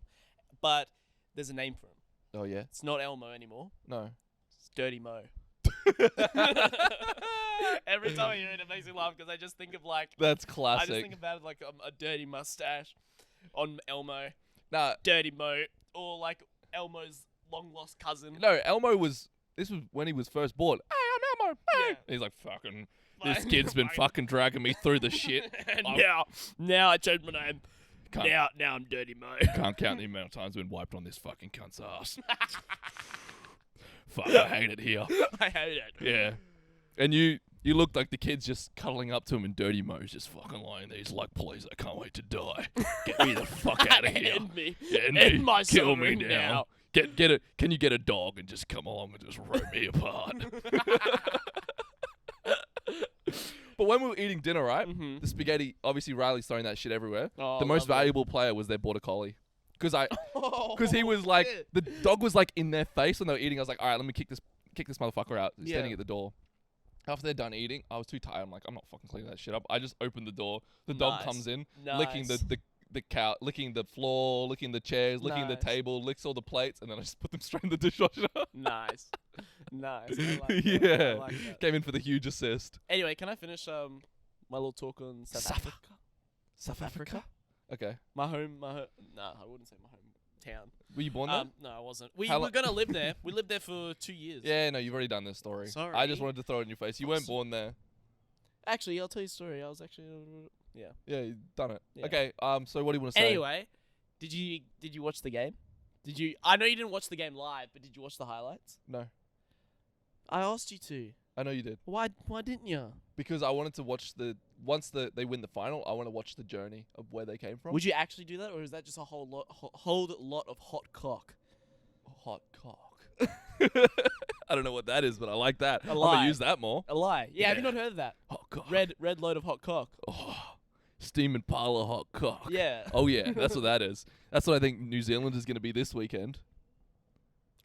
But there's a name for him. Oh, yeah? It's not Elmo anymore. No. It's Dirty Mo. Every time I hear it, it makes me laugh because I just think of like That's I just classic. think about it like a dirty mustache on Elmo, Nah, Dirty Mo, or like Elmo's long lost cousin. no, Elmo was. This was when he was first born. Hey, I'm Elmo. Hey. Yeah. He's like, fucking. This kid's been fucking dragging me through the shit. And I'm- now I changed my name. Can't, Now I'm Dirty Mo. can't count the amount of times I've been wiped on this fucking cunt's ass. Fuck, I hate it here. I hate it. Yeah. And you looked like the kid's just cuddling up to him, and Dirty Mo's just fucking lying there. He's like, please, I can't wait to die. Get me the fuck out of here. End me. End End me. my Kill me suffering now. now. Get it. Can you get a dog and just come along and just rip me apart? But when we were eating dinner, right? Mhm. The spaghetti, obviously Riley's throwing that shit everywhere. Oh, The most lovely. valuable player was their border collie. Because he was Oh, like, shit. the dog was like in their face when they were eating. I was like, all right, let me kick this motherfucker out. He's standing Yeah. at the door. After they're done eating, I was too tired. I'm like, I'm not fucking cleaning that shit up. I just opened the door. The dog Nice. comes in, licking Nice. the cow, licking the floor, licking the chairs, licking the Nice. table, licks all the plates, and then I just put them straight in the dishwasher. Nice. Nice. I like that. Yeah. I like that. Came in for the huge assist. Anyway, can I finish my little talk on South South Africa? South Africa? Okay. My home. Nah, I wouldn't say my hometown. Were you born there? No, I wasn't. We How were lo- gonna live there. We lived there for 2 years. Yeah, no, you've already done this story. Sorry. I just wanted to throw it in your face. You weren't born there. Actually, I'll tell you a story. I was actually. Yeah. Yeah, you've done it. Yeah. Okay, so what do you want to say? Anyway, did you watch the game? Did you? I know you didn't watch the game live, but did you watch the highlights? No, I asked you to. I know you did. Why didn't you? Because I wanted to watch once they win the final, I want to watch the journey of where they came from. Would you actually do that, or is that just a whole lot of hot cock? Hot cock. I don't know what that is, but I like that. I'm lie. gonna use that more. A lie. Yeah, have you Yeah. not heard of that? Hot cock. Red load of hot cock. Oh, steaming pile of hot cock. Yeah. Oh yeah, that's what that is. That's what I think New Zealand is gonna be this weekend.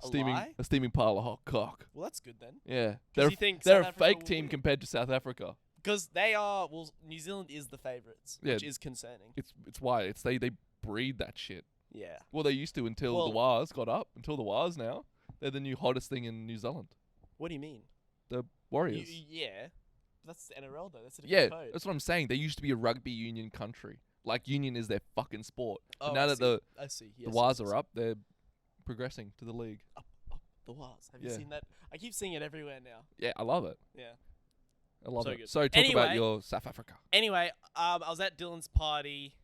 A lie? A steaming pile of hot cock. Well, that's good then. Yeah, 'Cause you think they're South a Africa fake will team win. compared to South Africa. Because they are. Well, New Zealand is the favourites, Yeah. which is concerning. It's why they breed that shit. Yeah. Well, they used to until Well- the Wars got up. Until the Wars now, they're the new hottest thing in New Zealand. What do you mean? The Warriors. Yeah. That's the NRL though. That's a Yeah, different code. that's what I'm saying. They used to be a rugby union country. Like union is their fucking sport. But Oh, now I that see. I see. Yes, the Wars yes, are up, they're progressing to the league. Up the Wars. Have you Yeah. seen that? I keep seeing it everywhere now. Yeah, I love it. Yeah. I love So it. good. So talk about Anyway- your South Africa. Anyway, I was at Dylan's party,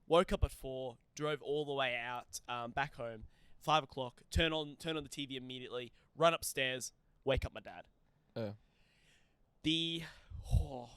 woke up at 4, drove all the way out, back home, 5 o'clock, turn on the TV immediately, run upstairs, wake up my dad.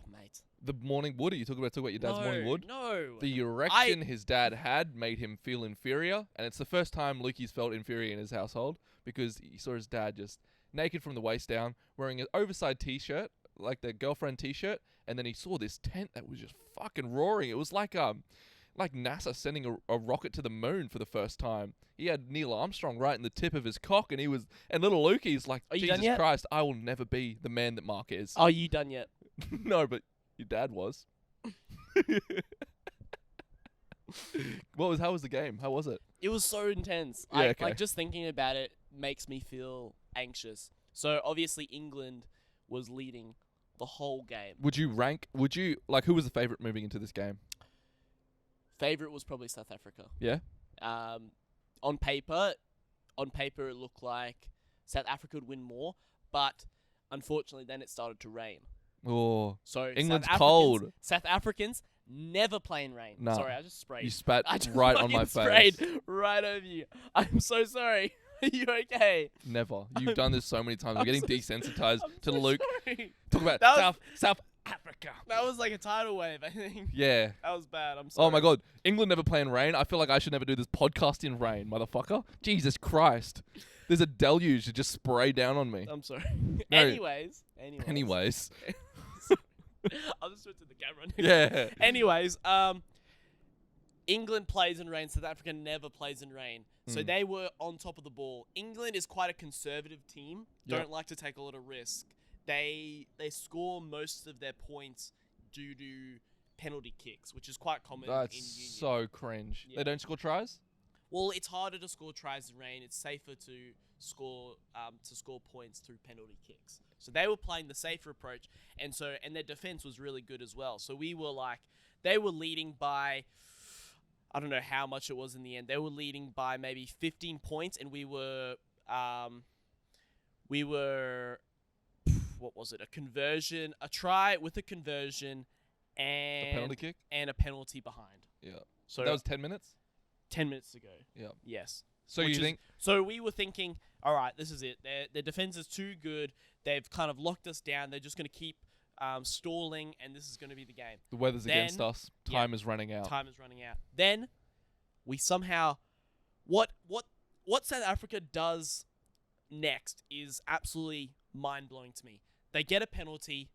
Mate. The morning wood. Are you talking about your dad's morning wood? No. The erection his dad had made him feel inferior, and it's the first time Lukey's felt inferior in his household because he saw his dad just naked from the waist down, wearing an oversized t-shirt, like the girlfriend t-shirt, and then he saw this tent that was just fucking roaring. It was like NASA sending a rocket to the moon for the first time. He had Neil Armstrong right in the tip of his cock, and little Lukey's like, Are you done Jesus yet? Christ, I will never be the man that Mark is. Are you done yet? No, but your dad was. How was the game? How was it? It was so intense. Yeah, okay. Like just thinking about it makes me feel anxious. So obviously England was leading the whole game. Would you who was the favorite moving into this game? Favorite was probably South Africa. Yeah? On paper it looked like South Africa would win more, but unfortunately then it started to rain. Oh, So England's South Africans- cold. South Africans never play in rain. Nah. Sorry, I just sprayed. you spat I just right on my fucking face. sprayed right over you. I'm so sorry. Are you okay? Never. You've done this so many times. I'm getting desensitized I'm to so Luke. sorry. Talk about That was- South Africa. That was like a tidal wave, I think. Yeah. That was bad. I'm sorry. Oh my God. England never play in rain. I feel like I should never do this podcast in rain, motherfucker. Jesus Christ. There's a deluge to just spray down on me. I'm sorry. No. Anyways. Anyways. I'll just switch to the camera. Yeah. Anyways, England plays in rain. South Africa never plays in rain. So Mm. they were on top of the ball. England is quite a conservative team. Yep. Don't like to take a lot of risk. They score most of their points due to penalty kicks, which is quite common in That's Union. so cringe. Yeah. They don't score tries? Well, it's harder to score tries in rain. It's safer to score points through penalty kicks. So they were playing the safer approach, and their defense was really good as well. So they were leading by, I don't know how much it was in the end. They were leading by maybe 15 points, and we were what was it? A try with a conversion, and A penalty kick? and a penalty behind. Yeah. So That was 10 minutes? 10 minutes ago. Yeah. Yes. So Which you is- think... So we were thinking, all right, this is it. Their defense is too good. They've kind of locked us down. They're just going to keep stalling, and this is going to be the game. The weather's against Then- us. Time is running out. Time is running out. Then we somehow, what South Africa does next is absolutely mind blowing to me. They get a penalty,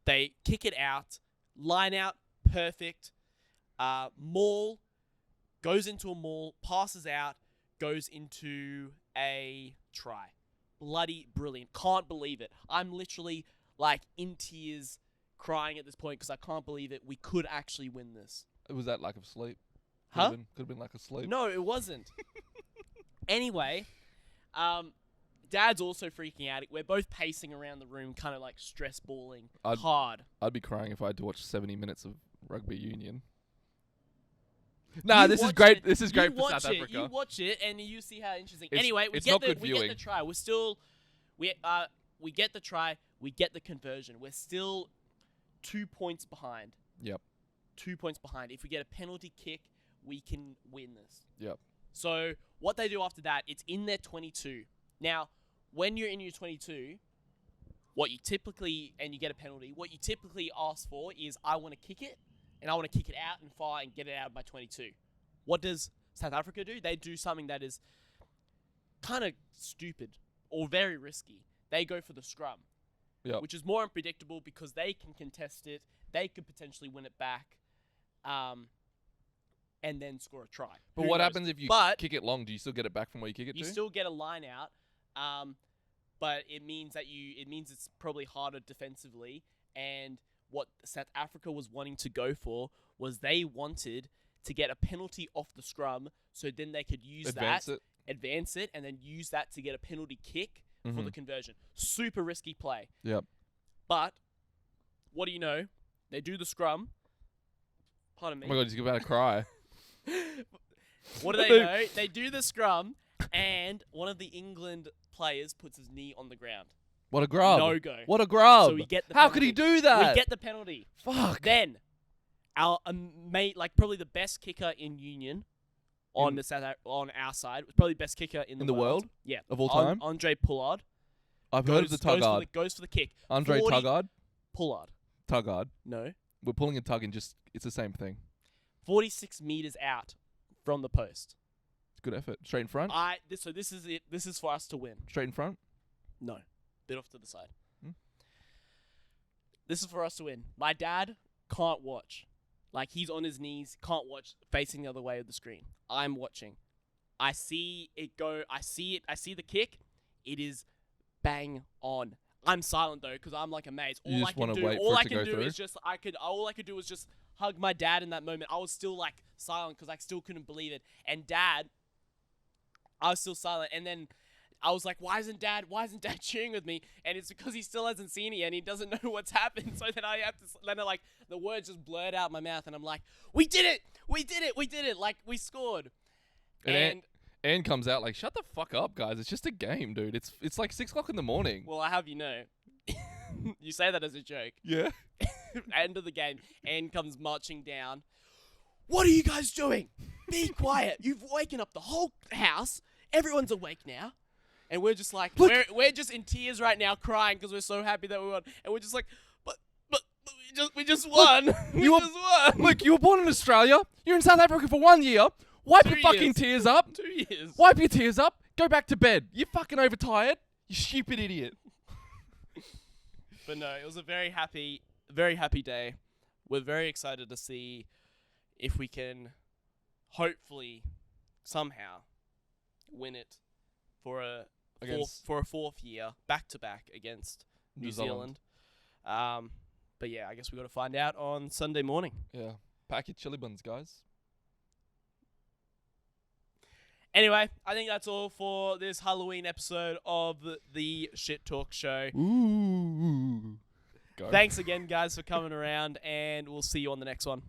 they kick it out, line out, perfect. Maul goes into a maul, passes out, goes into a try. Bloody brilliant. Can't believe it. I'm literally like in tears, crying at this point because I can't believe it. We could actually win this. Was that lack of sleep? Huh? Could have been lack of sleep. No, it wasn't. Anyway, Dad's also freaking out. We're both pacing around the room, kind of like stress balling hard. I'd be crying if I had to watch 70 minutes of rugby union. Nah, You this is watch great. it. This is You great for watch South it, Africa. You watch it and you see how interesting. It's- Anyway, we it's get not the good we get the viewing. try. We're still we get the try. We get the conversion. We're still 2 points behind. Yep. 2 points behind. If we get a penalty kick, we can win this. Yep. So what they do after that, it's in their 22. Now, when you're in your 22, what you typically, and you get a penalty, what you typically ask for is, I want to kick it, and I want to kick it out and fire and get it out of my 22. What does South Africa do? They do something that is kind of stupid or very risky. They go for the scrum, Yep. which is more unpredictable because they can contest it. They could potentially win it back, and then score a try. But Who what knows? happens if you But kick it long? Do you still get it back from where you kick it you to? still get a line out, but it means it's probably harder defensively. And what South Africa was wanting to go for was they wanted to get a penalty off the scrum, so then they could use Advance it. advance it, and then use that to get a penalty kick for Mhm. the conversion. Super risky play. Yep. But what do you know? They do the scrum. Pardon me. Oh my god, he's about to cry. What do they know? They do the scrum, and one of the England players puts his knee on the ground. What a grub. No go. What a grub. So we get the How could he penalty. do that? We get the penalty. Fuck. Then our mate, like probably the best kicker in Union on on our side, probably the best kicker in the world? Yeah, Of all time? Andre Pullard. I've heard of the Tuggard. Goes for the kick. Andre 40 Tuggard. Pullard. Tuggard. No. We're pulling a tug and just, it's the same thing. 46 meters out from the post. Good effort. Straight in front? So this is it. This is for us to win. Straight in front? No. Bit off to the side. Hmm? This is for us to win. My dad can't watch. Like, he's on his knees, can't watch, facing the other way of the screen. I'm watching. I see it go. I see it. I see the kick. It is bang on. I'm silent though, because I'm like amazed. You just want to wait all for it I to can go do through? is just all I could do was just hug my dad in that moment. I was still like silent because I still couldn't believe it. And Dad, I was still silent. And then I was like, why isn't Dad cheering with me? And it's because he still hasn't seen it yet and he doesn't know what's happened. So then I have to, then like the words just blurred out my mouth and I'm like, we did it! We did it! We did it! Like, we scored. And Anne comes out like, shut the fuck up, guys. It's just a game, dude. It's like 6 o'clock in the morning. Well, I have you know. You say that as a joke. Yeah. End of the game. Anne comes marching down. What are you guys doing? Be quiet. You've waken up the whole house. Everyone's awake now. And we're just like, we're just in tears right now, crying because we're so happy that we won. And we're just like, but we just won. We just won. Look, you were born in Australia. You're in South Africa for 1 year. Wipe 2 your fucking years. tears up. 2 years. Wipe your tears up. Go back to bed. You're fucking overtired. You stupid idiot. But no, it was a very happy day. We're very excited to see if we can hopefully somehow win it for a fourth year back to back against New Zealand. But yeah, I guess we got to find out on Sunday morning. Yeah. Pack your chili buns, guys. Anyway, I think that's all for this Halloween episode of the Shit Talk Show. Ooh. Go. Thanks again, guys, for coming around, and we'll see you on the next one.